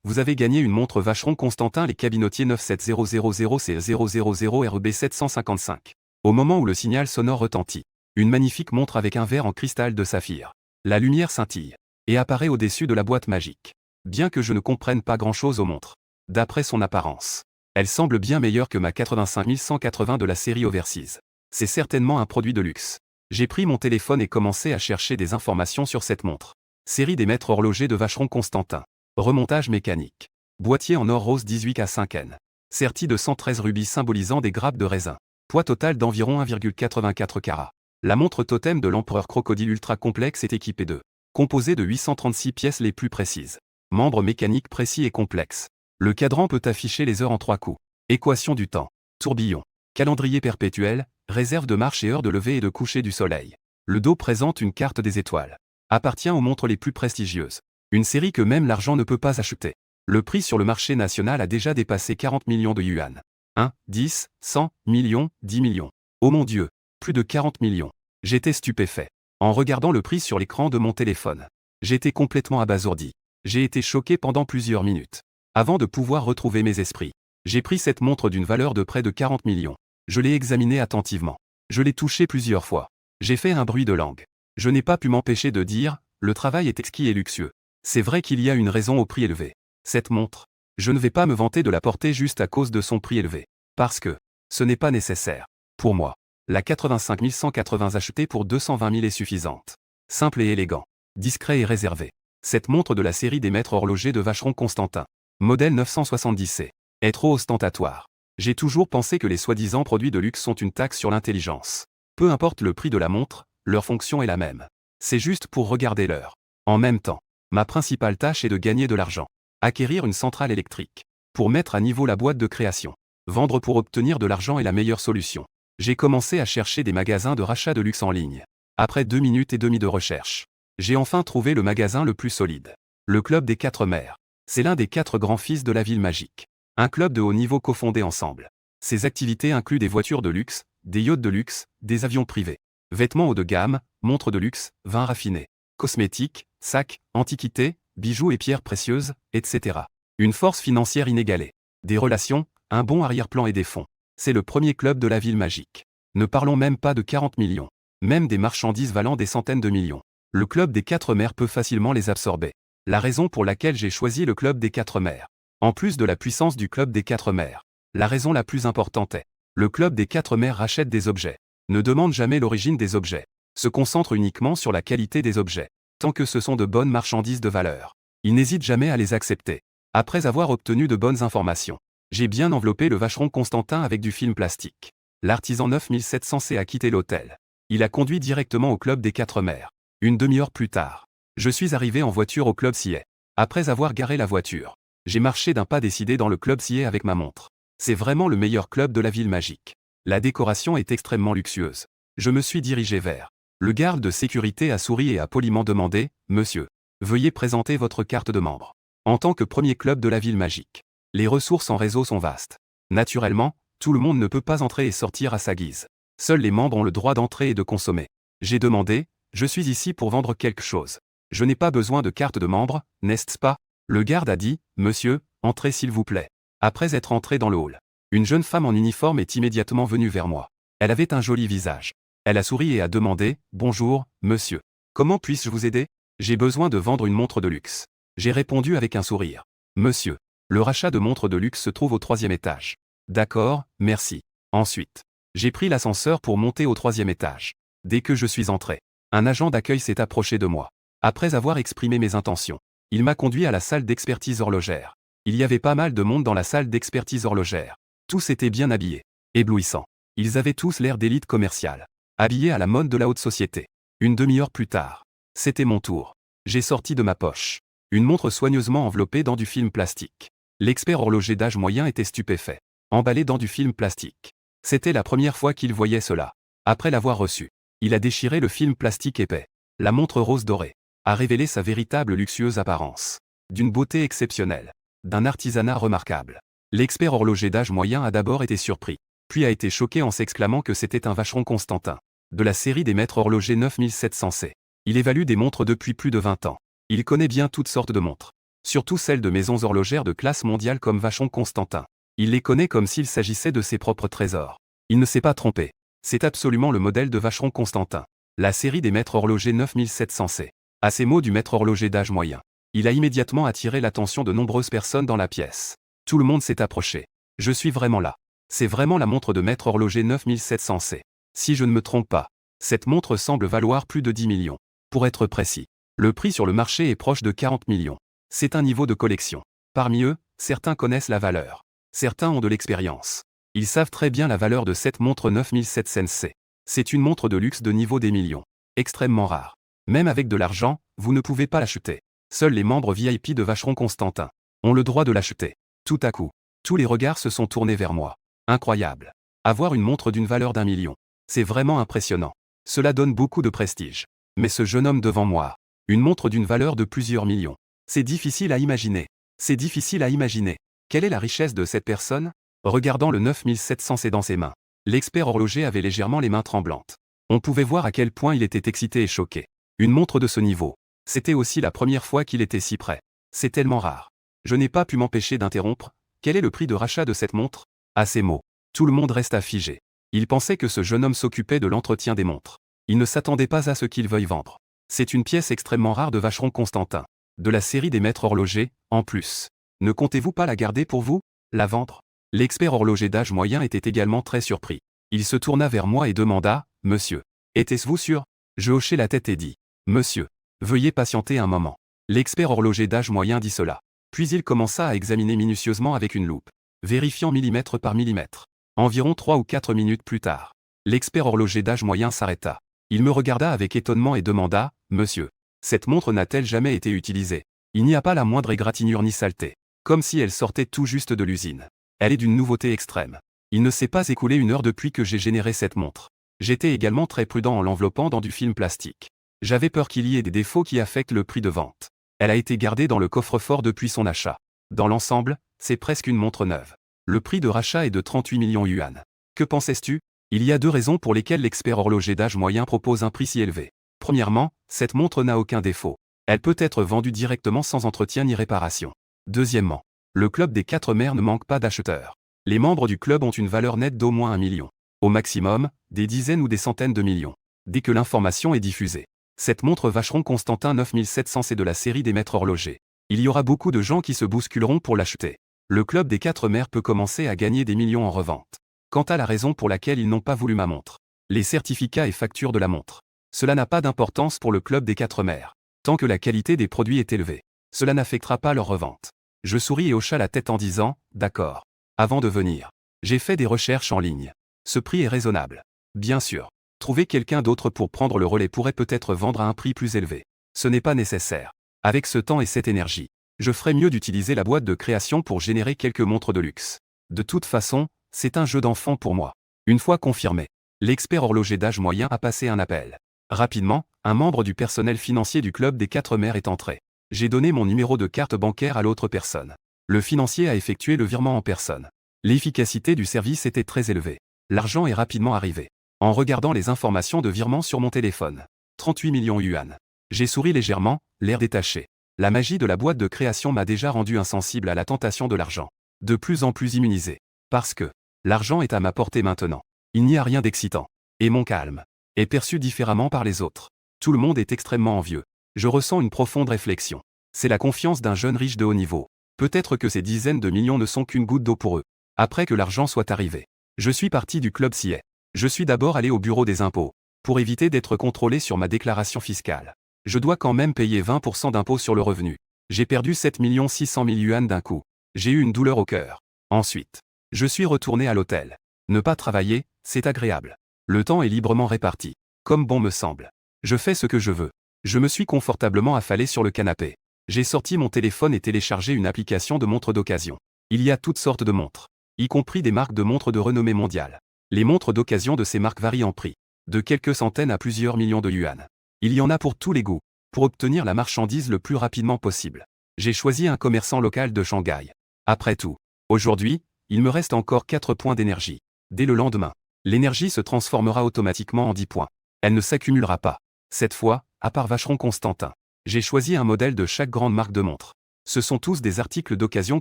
Vous avez gagné une montre Vacheron Constantin les cabinotiers 97000C000REB755. Au moment où le signal sonore retentit, une magnifique montre avec un verre en cristal de saphir. La lumière scintille et apparaît au-dessus de la boîte magique. Bien que je ne comprenne pas grand-chose aux montres, d'après son apparence, elle semble bien meilleure que ma 85180 de la série Overseas. C'est certainement un produit de luxe. J'ai pris mon téléphone et commencé à chercher des informations sur cette montre. Série des maîtres horlogers de Vacheron Constantin. Remontage mécanique. Boîtier en or rose 18K5N. Serti de 113 rubis symbolisant des grappes de raisin. Poids total d'environ 1,84 carats. La montre totem de l'empereur crocodile ultra complexe est équipée de composée de 836 pièces les plus précises. Membres mécaniques précis et complexes. Le cadran peut afficher les heures en 3 coups. Équation du temps. Tourbillon. Calendrier perpétuel, réserve de marche et heure de lever et de coucher du soleil. Le dos présente une carte des étoiles. Appartient aux montres les plus prestigieuses. Une série que même l'argent ne peut pas acheter. Le prix sur le marché national a déjà dépassé 40 millions de yuan. 1, 10, 100, millions, 10 millions. Oh mon Dieu, plus de 40 millions. J'étais stupéfait. En regardant le prix sur l'écran de mon téléphone, j'étais complètement abasourdi. J'ai été choqué pendant plusieurs minutes. Avant de pouvoir retrouver mes esprits, j'ai pris cette montre d'une valeur de près de 40 millions. Je l'ai examinée attentivement. Je l'ai touchée plusieurs fois. J'ai fait un bruit de langue. Je n'ai pas pu m'empêcher de dire, le travail est exquis et luxueux. C'est vrai qu'il y a une raison au prix élevé. Cette montre, je ne vais pas me vanter de la porter juste à cause de son prix élevé. Parce que, ce n'est pas nécessaire. Pour moi, la 85180 achetée pour 220 000 est suffisante. Simple et élégant. Discret et réservé. Cette montre de la série des maîtres horlogers de Vacheron Constantin, modèle 970C, est trop ostentatoire. J'ai toujours pensé que les soi-disant produits de luxe sont une taxe sur l'intelligence. Peu importe le prix de la montre, leur fonction est la même. C'est juste pour regarder l'heure. En même temps, ma principale tâche est de gagner de l'argent. Acquérir une centrale électrique. Pour mettre à niveau la boîte de création. Vendre pour obtenir de l'argent est la meilleure solution. J'ai commencé à chercher des magasins de rachat de luxe en ligne. Après 2 minutes et demie de recherche, j'ai enfin trouvé le magasin le plus solide. Le Club des 4 Mers. C'est l'un des 4 grands fils de la ville magique. Un club de haut niveau cofondé ensemble. Ses activités incluent des voitures de luxe, des yachts de luxe, des avions privés, vêtements haut de gamme, montres de luxe, vins raffinés, cosmétiques, sacs, antiquités, bijoux et pierres précieuses, etc. Une force financière inégalée. Des relations, un bon arrière-plan et des fonds. C'est le premier club de la ville magique. Ne parlons même pas de 40 millions. Même des marchandises valant des centaines de millions. Le club des 4 mers peut facilement les absorber. La raison pour laquelle j'ai choisi le club des 4 mers. En plus de la puissance du club des 4 mers, la raison la plus importante est, le club des 4 mers rachète des objets, ne demande jamais l'origine des objets, se concentre uniquement sur la qualité des objets, tant que ce sont de bonnes marchandises de valeur. Il n'hésite jamais à les accepter. Après avoir obtenu de bonnes informations, j'ai bien enveloppé le vacheron Constantin avec du film plastique. L'artisan 9700C a quitté l'hôtel. Il a conduit directement au club des 4 mers. Une demi-heure plus tard, je suis arrivé en voiture au club Siet. Après avoir garé la voiture, j'ai marché d'un pas décidé dans le club Siet avec ma montre. C'est vraiment le meilleur club de la ville magique. La décoration est extrêmement luxueuse. Je me suis dirigé vers. Le garde de sécurité a souri et a poliment demandé « Monsieur, veuillez présenter votre carte de membre. » En tant que premier club de la ville magique, les ressources en réseau sont vastes. Naturellement, tout le monde ne peut pas entrer et sortir à sa guise. Seuls les membres ont le droit d'entrer et de consommer. J'ai demandé « Je suis ici pour vendre quelque chose. Je n'ai pas besoin de carte de membre, n'est-ce pas ?» Le garde a dit « Monsieur, entrez s'il vous plaît. » Après être entré dans le hall, une jeune femme en uniforme est immédiatement venue vers moi. Elle avait un joli visage. Elle a souri et a demandé « Bonjour, monsieur. Comment puis-je vous aider ? J'ai besoin de vendre une montre de luxe. » J'ai répondu avec un sourire. « Monsieur, le rachat de montres de luxe se trouve au 3e étage. » D'accord, merci. Ensuite, j'ai pris l'ascenseur pour monter au 3e étage. Dès que je suis entré, un agent d'accueil s'est approché de moi. Après avoir exprimé mes intentions, il m'a conduit à la salle d'expertise horlogère. Il y avait pas mal de monde dans la salle d'expertise horlogère. Tous étaient bien habillés. Éblouissants. Ils avaient tous l'air d'élite commerciale. Habillés à la mode de la haute société. Une demi-heure plus tard, c'était mon tour. J'ai sorti de ma poche une montre soigneusement enveloppée dans du film plastique. L'expert horloger d'âge moyen était stupéfait. Emballé dans du film plastique. C'était la première fois qu'il voyait cela. Après l'avoir reçu, il a déchiré le film plastique épais. La montre rose dorée a révélé sa véritable luxueuse apparence. D'une beauté exceptionnelle. D'un artisanat remarquable. L'expert horloger d'âge moyen a d'abord été surpris, puis a été choqué en s'exclamant que c'était un vacheron Constantin, de la série des maîtres horlogers 9700C. Il évalue des montres depuis plus de 20 ans. Il connaît bien toutes sortes de montres, surtout celles de maisons horlogères de classe mondiale comme Vacheron Constantin. Il les connaît comme s'il s'agissait de ses propres trésors. Il ne s'est pas trompé. C'est absolument le modèle de Vacheron Constantin. La série des maîtres horlogers 9700C. À ces mots du maître horloger d'âge moyen, il a immédiatement attiré l'attention de nombreuses personnes dans la pièce. Tout le monde s'est approché. Je suis vraiment là. C'est vraiment la montre de maître horloger 9700C. Si je ne me trompe pas, cette montre semble valoir plus de 10 millions. Pour être précis, le prix sur le marché est proche de 40 millions. C'est un niveau de collection. Parmi eux, certains connaissent la valeur. Certains ont de l'expérience. Ils savent très bien la valeur de cette montre 9700C. C'est une montre de luxe de niveau des millions. Extrêmement rare. Même avec de l'argent, vous ne pouvez pas l'acheter. Seuls les membres VIP de Vacheron Constantin ont le droit de l'acheter. Tout à coup, tous les regards se sont tournés vers moi. Incroyable. Avoir une montre d'une valeur d'1 million. C'est vraiment impressionnant. Cela donne beaucoup de prestige. Mais ce jeune homme devant moi, une montre d'une valeur de plusieurs millions. C'est difficile à imaginer. C'est difficile à imaginer. Quelle est la richesse de cette personne ? Regardant le 9700C dans ses mains, l'expert horloger avait légèrement les mains tremblantes. On pouvait voir à quel point il était excité et choqué. Une montre de ce niveau. C'était aussi la première fois qu'il était si près. C'est tellement rare. Je n'ai pas pu m'empêcher d'interrompre. Quel est le prix de rachat de cette montre ? À ces mots, tout le monde resta figé. Il pensait que ce jeune homme s'occupait de l'entretien des montres. Il ne s'attendait pas à ce qu'il veuille vendre. C'est une pièce extrêmement rare de Vacheron Constantin. De la série des maîtres horlogers, en plus. Ne comptez-vous pas la garder pour vous ? La vendre ? L'expert horloger d'âge moyen était également très surpris. Il se tourna vers moi et demanda « Monsieur, était-ce vous sûr ?» Je hochai la tête et dis « Monsieur, veuillez patienter un moment. » L'expert horloger d'âge moyen dit cela. Puis il commença à examiner minutieusement avec une loupe, vérifiant millimètre par millimètre. Environ 3 ou 4 minutes plus tard, l'expert horloger d'âge moyen s'arrêta. Il me regarda avec étonnement et demanda « Monsieur, cette montre n'a-t-elle jamais été utilisée ? Il n'y a pas la moindre égratignure ni saleté. Comme si elle sortait tout juste de l'usine. Elle est d'une nouveauté extrême. Il ne s'est pas écoulé 1 heure depuis que j'ai généré cette montre. J'étais également très prudent en l'enveloppant dans du film plastique. J'avais peur qu'il y ait des défauts qui affectent le prix de vente. Elle a été gardée dans le coffre-fort depuis son achat. Dans l'ensemble, c'est presque une montre neuve. Le prix de rachat est de 38 millions yuan. Que pensais-tu ? Il y a 2 raisons pour lesquelles l'expert horloger d'âge moyen propose un prix si élevé. Premièrement, cette montre n'a aucun défaut. Elle peut être vendue directement sans entretien ni réparation. Deuxièmement, le club des 4 mers ne manque pas d'acheteurs. Les membres du club ont une valeur nette d'au moins 1 million. Au maximum, des dizaines ou des centaines de millions. Dès que l'information est diffusée. Cette montre Vacheron Constantin 9700 c'est de la série des maîtres horlogers. Il y aura beaucoup de gens qui se bousculeront pour l'acheter. Le club des 4 mères peut commencer à gagner des millions en revente. Quant à la raison pour laquelle ils n'ont pas voulu ma montre, les certificats et factures de la montre, cela n'a pas d'importance pour le club des 4 mères. Tant que la qualité des produits est élevée, cela n'affectera pas leur revente. Je souris et hocha la tête en disant, d'accord. Avant de venir, j'ai fait des recherches en ligne. Ce prix est raisonnable. Bien sûr, trouver quelqu'un d'autre pour prendre le relais pourrait peut-être vendre à un prix plus élevé. Ce n'est pas nécessaire. Avec ce temps et cette énergie, je ferais mieux d'utiliser la boîte de création pour générer quelques montres de luxe. De toute façon, c'est un jeu d'enfant pour moi. Une fois confirmé, l'expert horloger d'âge moyen a passé un appel. Rapidement, un membre du personnel financier du club des 4 mères est entré. J'ai donné mon numéro de carte bancaire à l'autre personne. Le financier a effectué le virement en personne. L'efficacité du service était très élevée. L'argent est rapidement arrivé. En regardant les informations de virement sur mon téléphone. 38 millions yuan. J'ai souri légèrement, l'air détaché. La magie de la boîte de création m'a déjà rendu insensible à la tentation de l'argent. De plus en plus immunisé. Parce que l'argent est à ma portée maintenant. Il n'y a rien d'excitant. Et mon calme est perçu différemment par les autres. Tout le monde est extrêmement envieux. Je ressens une profonde réflexion. C'est la confiance d'un jeune riche de haut niveau. Peut-être que ces dizaines de millions ne sont qu'une goutte d'eau pour eux. Après que l'argent soit arrivé, je suis parti du club CIE. Je suis d'abord allé au bureau des impôts, pour éviter d'être contrôlé sur ma déclaration fiscale. Je dois quand même payer 20% d'impôts sur le revenu. J'ai perdu 7 600 000 yuan d'un coup. J'ai eu une douleur au cœur. Ensuite, je suis retourné à l'hôtel. Ne pas travailler, c'est agréable. Le temps est librement réparti, comme bon me semble. Je fais ce que je veux. Je me suis confortablement affalé sur le canapé. J'ai sorti mon téléphone et téléchargé une application de montres d'occasion. Il y a toutes sortes de montres, y compris des marques de montres de renommée mondiale. Les montres d'occasion de ces marques varient en prix, de quelques centaines à plusieurs millions de yuan. Il y en a pour tous les goûts, pour obtenir la marchandise le plus rapidement possible. J'ai choisi un commerçant local de Shanghai. Après tout, aujourd'hui, il me reste encore 4 points d'énergie. Dès le lendemain, l'énergie se transformera automatiquement en 10 points. Elle ne s'accumulera pas. Cette fois, à part Vacheron Constantin, j'ai choisi un modèle de chaque grande marque de montres. Ce sont tous des articles d'occasion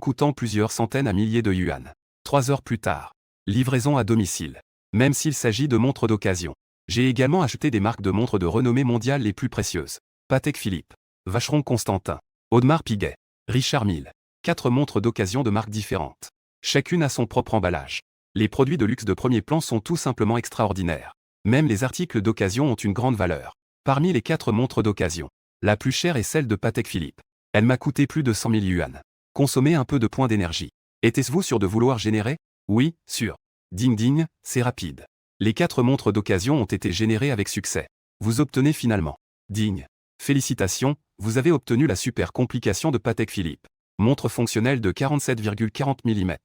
coûtant plusieurs centaines à milliers de yuan. 3 heures plus tard, livraison à domicile. Même s'il s'agit de montres d'occasion, j'ai également acheté des marques de montres de renommée mondiale les plus précieuses. Patek Philippe, Vacheron Constantin, Audemars Piguet, Richard Mille. 4 montres d'occasion de marques différentes. Chacune a son propre emballage. Les produits de luxe de premier plan sont tout simplement extraordinaires. Même les articles d'occasion ont une grande valeur. Parmi les 4 montres d'occasion, la plus chère est celle de Patek Philippe. Elle m'a coûté plus de 100 000 yuan. Consommez un peu de points d'énergie. Était-vous sûr de vouloir générer? Oui, sûr. Ding ding, c'est rapide. Les 4 montres d'occasion ont été générées avec succès. Vous obtenez finalement. Ding. Félicitations, vous avez obtenu la super complication de Patek Philippe. Montre fonctionnelle de 47,40 mm.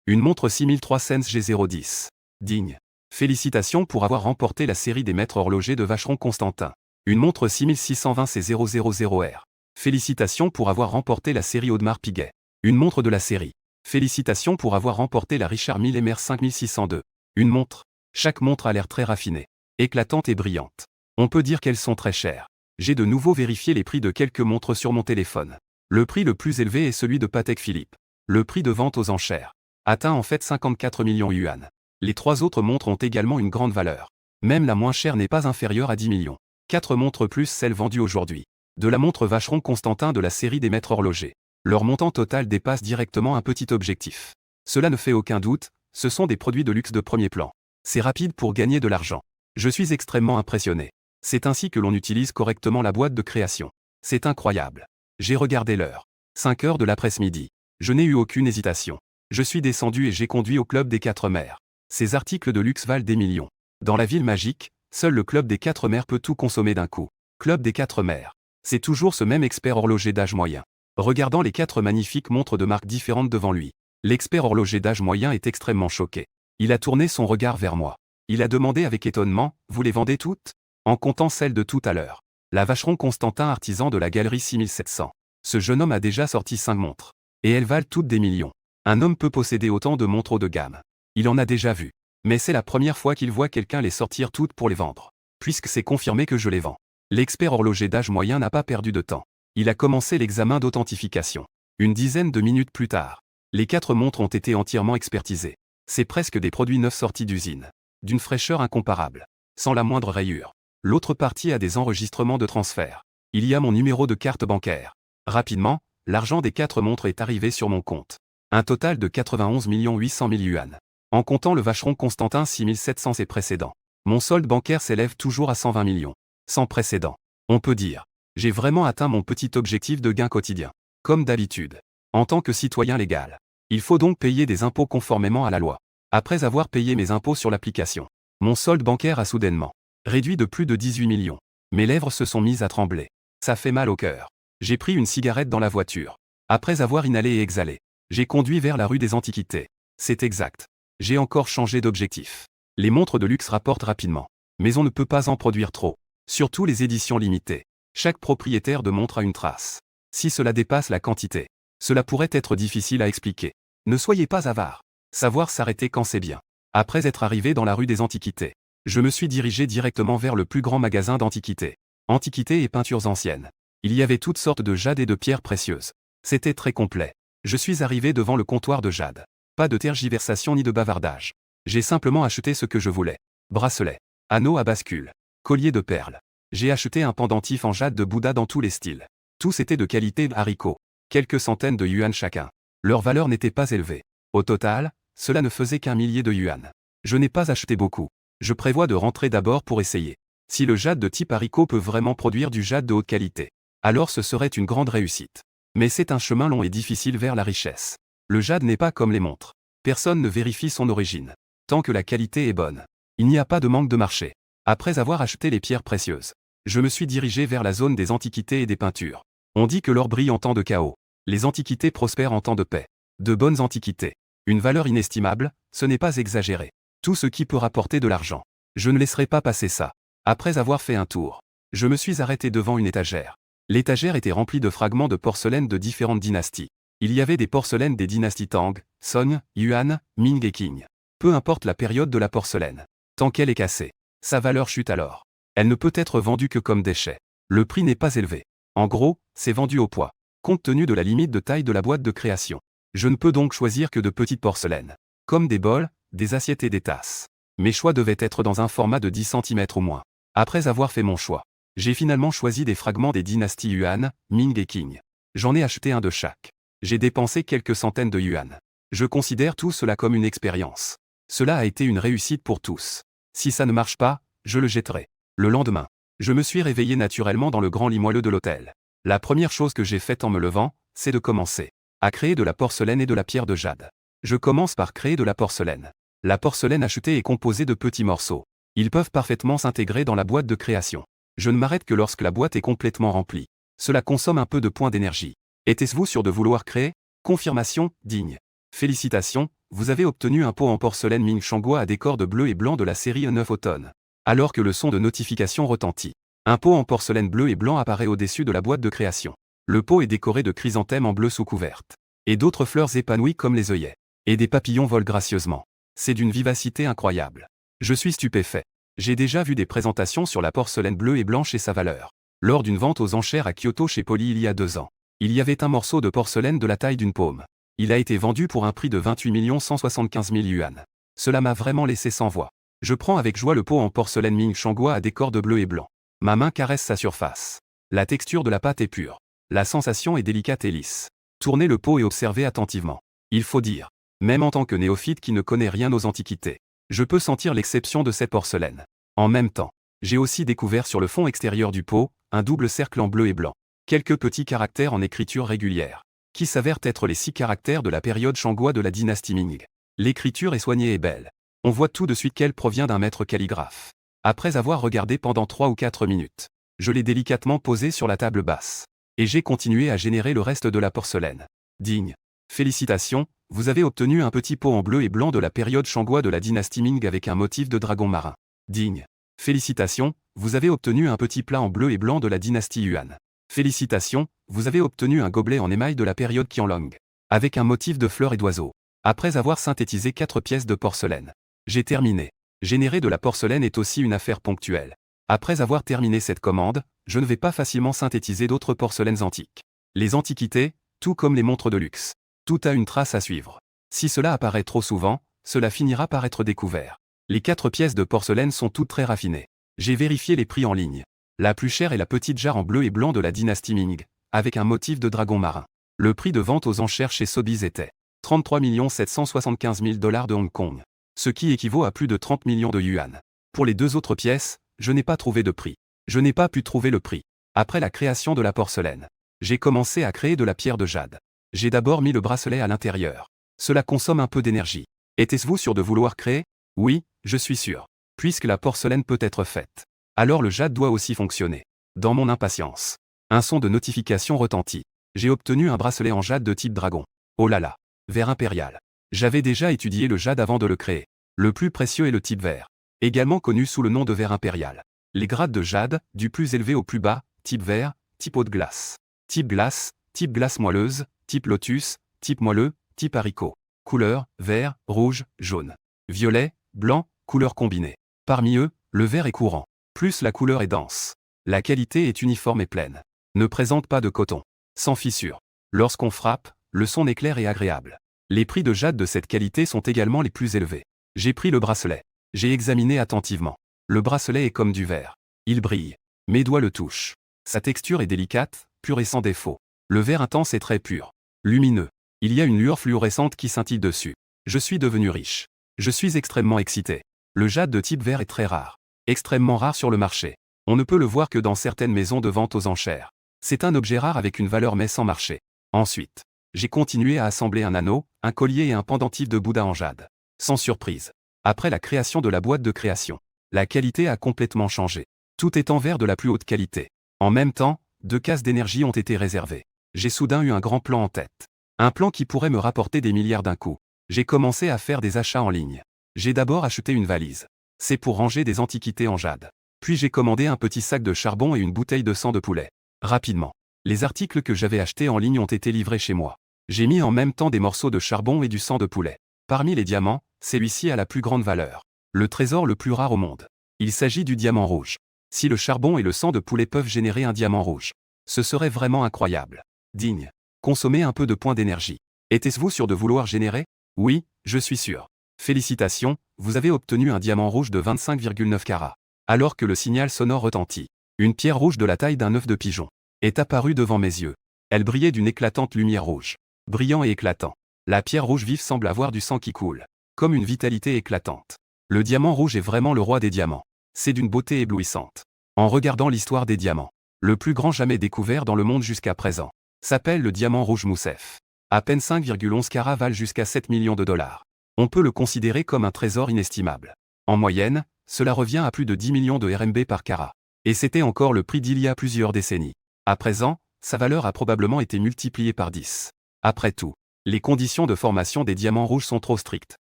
Une montre 6300 G010. Ding. Félicitations pour avoir remporté la série des maîtres horlogers de Vacheron Constantin. Une montre 6620 C000R. Félicitations pour avoir remporté la série Audemars Piguet. Une montre de la série. Félicitations pour avoir remporté la Richard Mille MR 5602. Une montre. Chaque montre a l'air très raffinée, éclatante et brillante. On peut dire qu'elles sont très chères. J'ai de nouveau vérifié les prix de quelques montres sur mon téléphone. Le prix le plus élevé est celui de Patek Philippe. Le prix de vente aux enchères atteint en fait 54 millions yuan. Les 3 autres montres ont également une grande valeur. Même la moins chère n'est pas inférieure à 10 millions. 4 montres plus celles vendues aujourd'hui. De la montre Vacheron Constantin de la série des maîtres horlogers. Leur montant total dépasse directement un petit objectif. Cela ne fait aucun doute, ce sont des produits de luxe de premier plan. C'est rapide pour gagner de l'argent. Je suis extrêmement impressionné. C'est ainsi que l'on utilise correctement la boîte de création. C'est incroyable. J'ai regardé l'heure. 5 heures de l'après-midi. Je n'ai eu aucune hésitation. Je suis descendu et j'ai conduit au club des 4 mères. Ces articles de luxe valent des millions. Dans la ville magique, seul le club des 4 mères peut tout consommer d'un coup. Club des 4 mères. C'est toujours ce même expert horloger d'âge moyen. Regardant les 4 magnifiques montres de marques différentes devant lui, l'expert horloger d'âge moyen est extrêmement choqué. Il a tourné son regard vers moi. Il a demandé avec étonnement, « Vous les vendez toutes ?» En comptant celles de tout à l'heure. La Vacheron Constantin artisan de la galerie 6700. Ce jeune homme a déjà sorti 5 montres. Et elles valent toutes des millions. Un homme peut posséder autant de montres haut de gamme. Il en a déjà vu. Mais c'est la première fois qu'il voit quelqu'un les sortir toutes pour les vendre. Puisque c'est confirmé que je les vends. L'expert horloger d'âge moyen n'a pas perdu de temps. Il a commencé l'examen d'authentification. Une dizaine de minutes plus tard, les 4 montres ont été entièrement expertisées. C'est presque des produits neufs sortis d'usine. D'une fraîcheur incomparable. Sans la moindre rayure. L'autre partie a des enregistrements de transfert. Il y a mon numéro de carte bancaire. Rapidement, l'argent des 4 montres est arrivé sur mon compte. Un total de 91 800 000 yuan. En comptant le vacheron Constantin 6700 et précédents. Mon solde bancaire s'élève toujours à 120 millions. Sans précédent. On peut dire. J'ai vraiment atteint mon petit objectif de gain quotidien. Comme d'habitude. En tant que citoyen légal. Il faut donc payer des impôts conformément à la loi. Après avoir payé mes impôts sur l'application. Mon solde bancaire a soudainement réduit de plus de 18 millions. Mes lèvres se sont mises à trembler. Ça fait mal au cœur. J'ai pris une cigarette dans la voiture. Après avoir inhalé et exhalé. J'ai conduit vers la rue des Antiquités. C'est exact. J'ai encore changé d'objectif. Les montres de luxe rapportent rapidement. Mais on ne peut pas en produire trop. Surtout les éditions limitées. Chaque propriétaire de montre a une trace. Si cela dépasse la quantité, cela pourrait être difficile à expliquer. Ne soyez pas avare. Savoir s'arrêter quand c'est bien. Après être arrivé dans la rue des Antiquités, je me suis dirigé directement vers le plus grand magasin d'antiquités. Antiquités et peintures anciennes. Il y avait toutes sortes de jade et de pierres précieuses. C'était très complet. Je suis arrivé devant le comptoir de jade. Pas de tergiversation ni de bavardage. J'ai simplement acheté ce que je voulais. Bracelet, anneau à bascule, collier de perles. J'ai acheté un pendentif en jade de Bouddha dans tous les styles. Tous étaient de qualité haricot. Quelques centaines de yuan chacun. Leur valeur n'était pas élevée. Au total, cela ne faisait qu'un millier de yuan. Je n'ai pas acheté beaucoup. Je prévois de rentrer d'abord pour essayer. Si le jade de type haricot peut vraiment produire du jade de haute qualité, alors ce serait une grande réussite. Mais c'est un chemin long et difficile vers la richesse. Le jade n'est pas comme les montres. Personne ne vérifie son origine. Tant que la qualité est bonne, il n'y a pas de manque de marché. Après avoir acheté les pierres précieuses, je me suis dirigé vers la zone des antiquités et des peintures. On dit que l'or brille en temps de chaos. Les antiquités prospèrent en temps de paix. De bonnes antiquités. Une valeur inestimable, ce n'est pas exagéré. Tout ce qui peut rapporter de l'argent. Je ne laisserai pas passer ça. Après avoir fait un tour, je me suis arrêté devant une étagère. L'étagère était remplie de fragments de porcelaine de différentes dynasties. Il y avait des porcelaines des dynasties Tang, Song, Yuan, Ming et Qing. Peu importe la période de la porcelaine. Tant qu'elle est cassée, sa valeur chute alors. Elle ne peut être vendue que comme déchet. Le prix n'est pas élevé. En gros, c'est vendu au poids. Compte tenu de la limite de taille de la boîte de création. Je ne peux donc choisir que de petites porcelaines. Comme des bols, des assiettes et des tasses. Mes choix devaient être dans un format de 10 cm au moins. Après avoir fait mon choix, j'ai finalement choisi des fragments des dynasties Yuan, Ming et Qing. J'en ai acheté un de chaque. J'ai dépensé quelques centaines de yuan. Je considère tout cela comme une expérience. Cela a été une réussite pour tous. Si ça ne marche pas, je le jetterai. Le lendemain, je me suis réveillé naturellement dans le grand lit moelleux de l'hôtel. La première chose que j'ai faite en me levant, c'est de commencer à créer de la porcelaine et de la pierre de jade. Je commence par créer de la porcelaine. La porcelaine achetée est composée de petits morceaux. Ils peuvent parfaitement s'intégrer dans la boîte de création. Je ne m'arrête que lorsque la boîte est complètement remplie. Cela consomme un peu de points d'énergie. Était-vous sûr de vouloir créer? Confirmation, digne. Félicitations, vous avez obtenu un pot en porcelaine Ming Shangua à décor de bleu et blanc de la série E9 automne. Alors que le son de notification retentit. Un pot en porcelaine bleu et blanc apparaît au-dessus de la boîte de création. Le pot est décoré de chrysanthèmes en bleu sous couverte. Et d'autres fleurs épanouies comme les œillets. Et des papillons volent gracieusement. C'est d'une vivacité incroyable. Je suis stupéfait. J'ai déjà vu des présentations sur la porcelaine bleue et blanche et sa valeur. Lors d'une vente aux enchères à Kyoto chez Poly il y a 2 ans. Il y avait un morceau de porcelaine de la taille d'une paume. Il a été vendu pour un prix de 28 175 000 yuan. Cela m'a vraiment laissé sans voix. Je prends avec joie le pot en porcelaine Ming Shangua à décor de bleu et blanc. Ma main caresse sa surface. La texture de la pâte est pure. La sensation est délicate et lisse. Tournez le pot et observez attentivement. Il faut dire, même en tant que néophyte qui ne connaît rien aux antiquités, je peux sentir l'exception de cette porcelaine. En même temps, j'ai aussi découvert sur le fond extérieur du pot, un double cercle en bleu et blanc. Quelques petits caractères en écriture régulière, qui s'avèrent être les 6 caractères de la période Shangua de la dynastie Ming. L'écriture est soignée et belle. On voit tout de suite qu'elle provient d'un maître calligraphe. Après avoir regardé pendant 3 ou 4 minutes, je l'ai délicatement posée sur la table basse. Et j'ai continué à générer le reste de la porcelaine. Digne. Félicitations, vous avez obtenu un petit pot en bleu et blanc de la période Shangua de la dynastie Ming avec un motif de dragon marin. Digne. Félicitations, vous avez obtenu un petit plat en bleu et blanc de la dynastie Yuan. Félicitations, vous avez obtenu un gobelet en émail de la période Qianlong. Avec un motif de fleurs et d'oiseaux. Après avoir synthétisé 4 pièces de porcelaine. J'ai terminé. Générer de la porcelaine est aussi une affaire ponctuelle. Après avoir terminé cette commande, je ne vais pas facilement synthétiser d'autres porcelaines antiques. Les antiquités, tout comme les montres de luxe. Tout a une trace à suivre. Si cela apparaît trop souvent, cela finira par être découvert. Les 4 pièces de porcelaine sont toutes très raffinées. J'ai vérifié les prix en ligne. La plus chère est la petite jarre en bleu et blanc de la dynastie Ming, avec un motif de dragon marin. Le prix de vente aux enchères chez Sobeys était 33 775 000 $ de Hong Kong. Ce qui équivaut à plus de 30 millions de yuan. Pour les deux autres pièces, je n'ai pas trouvé de prix. Je n'ai pas pu trouver le prix. Après la création de la porcelaine, j'ai commencé à créer de la pierre de jade. J'ai d'abord mis le bracelet à l'intérieur. Cela consomme un peu d'énergie. Êtes-vous sûr de vouloir créer? Oui, je suis sûr. Puisque la porcelaine peut être faite, alors le jade doit aussi fonctionner. Dans mon impatience, un son de notification retentit. J'ai obtenu un bracelet en jade de type dragon. Oh là là, verre impérial. J'avais déjà étudié le jade avant de le créer. Le plus précieux est le type vert, également connu sous le nom de verre impérial. Les grades de jade, du plus élevé au plus bas, type verre, type eau de glace, type glace moelleuse, type lotus, type moelleux, type haricot. Couleur, vert, rouge, jaune, violet, blanc, couleurs combinées. Parmi eux, le vert est courant. Plus la couleur est dense. La qualité est uniforme et pleine. Ne présente pas de coton. Sans fissure. Lorsqu'on frappe, le son est clair et agréable. Les prix de jade de cette qualité sont également les plus élevés. J'ai pris le bracelet. J'ai examiné attentivement. Le bracelet est comme du verre. Il brille. Mes doigts le touchent. Sa texture est délicate, pure et sans défaut. Le vert intense est très pur. Lumineux. Il y a une lueur fluorescente qui scintille dessus. Je suis devenu riche. Je suis extrêmement excité. Le jade de type vert est très rare. Extrêmement rare sur le marché. On ne peut le voir que dans certaines maisons de vente aux enchères. C'est un objet rare avec une valeur mais sans marché. Ensuite, j'ai continué à assembler un anneau, un collier et un pendentif de Bouddha en jade. Sans surprise. Après la création de la boîte de création, la qualité a complètement changé. Tout est en verre de la plus haute qualité. En même temps, 2 cases d'énergie ont été réservées. J'ai soudain eu un grand plan en tête. Un plan qui pourrait me rapporter des milliards d'un coup. J'ai commencé à faire des achats en ligne. J'ai d'abord acheté une valise. C'est pour ranger des antiquités en jade. Puis j'ai commandé un petit sac de charbon et une bouteille de sang de poulet. Rapidement, les articles que j'avais achetés en ligne ont été livrés chez moi. J'ai mis en même temps des morceaux de charbon et du sang de poulet. Parmi les diamants, celui-ci a la plus grande valeur. Le trésor le plus rare au monde. Il s'agit du diamant rouge. Si le charbon et le sang de poulet peuvent générer un diamant rouge, ce serait vraiment incroyable. Digne. Consommez un peu de points d'énergie. Êtes-vous sûr de vouloir générer? Oui, je suis sûr. Félicitations, vous avez obtenu un diamant rouge de 25,9 carats. Alors que le signal sonore retentit, une pierre rouge de la taille d'un œuf de pigeon est apparue devant mes yeux. Elle brillait d'une éclatante lumière rouge. Brillant et éclatant. La pierre rouge vive semble avoir du sang qui coule. Comme une vitalité éclatante. Le diamant rouge est vraiment le roi des diamants. C'est d'une beauté éblouissante. En regardant l'histoire des diamants, le plus grand jamais découvert dans le monde jusqu'à présent s'appelle le diamant rouge Moussef. À peine 5,11 carats valent jusqu'à 7 millions de dollars. On peut le considérer comme un trésor inestimable. En moyenne, cela revient à plus de 10 millions de RMB par carat. Et c'était encore le prix d'il y a plusieurs décennies. À présent, sa valeur a probablement été multipliée par 10. Après tout, les conditions de formation des diamants rouges sont trop strictes,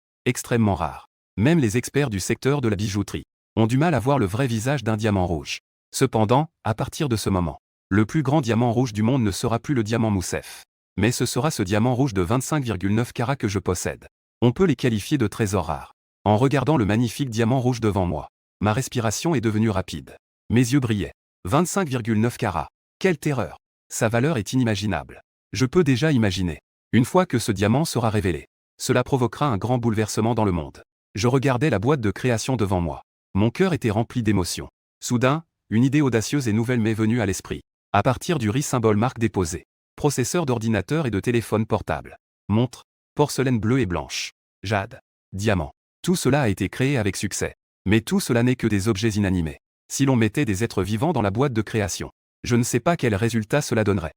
extrêmement rares. Même les experts du secteur de la bijouterie ont du mal à voir le vrai visage d'un diamant rouge. Cependant, à partir de ce moment, le plus grand diamant rouge du monde ne sera plus le diamant Moussef. Mais ce sera ce diamant rouge de 25,9 carats que je possède. On peut les qualifier de trésors rares. En regardant le magnifique diamant rouge devant moi, ma respiration est devenue rapide. Mes yeux brillaient. 25,9 carats. Quelle terreur! Sa valeur est inimaginable. Je peux déjà imaginer. Une fois que ce diamant sera révélé, cela provoquera un grand bouleversement dans le monde. Je regardais la boîte de création devant moi. Mon cœur était rempli d'émotions. Soudain, une idée audacieuse et nouvelle m'est venue à l'esprit. À partir du riz symbole marque déposée, processeur d'ordinateur et de téléphone portable, montre, porcelaine bleue et blanche, jade, diamant. Tout cela a été créé avec succès. Mais tout cela n'est que des objets inanimés. Si l'on mettait des êtres vivants dans la boîte de création, je ne sais pas quel résultat cela donnerait.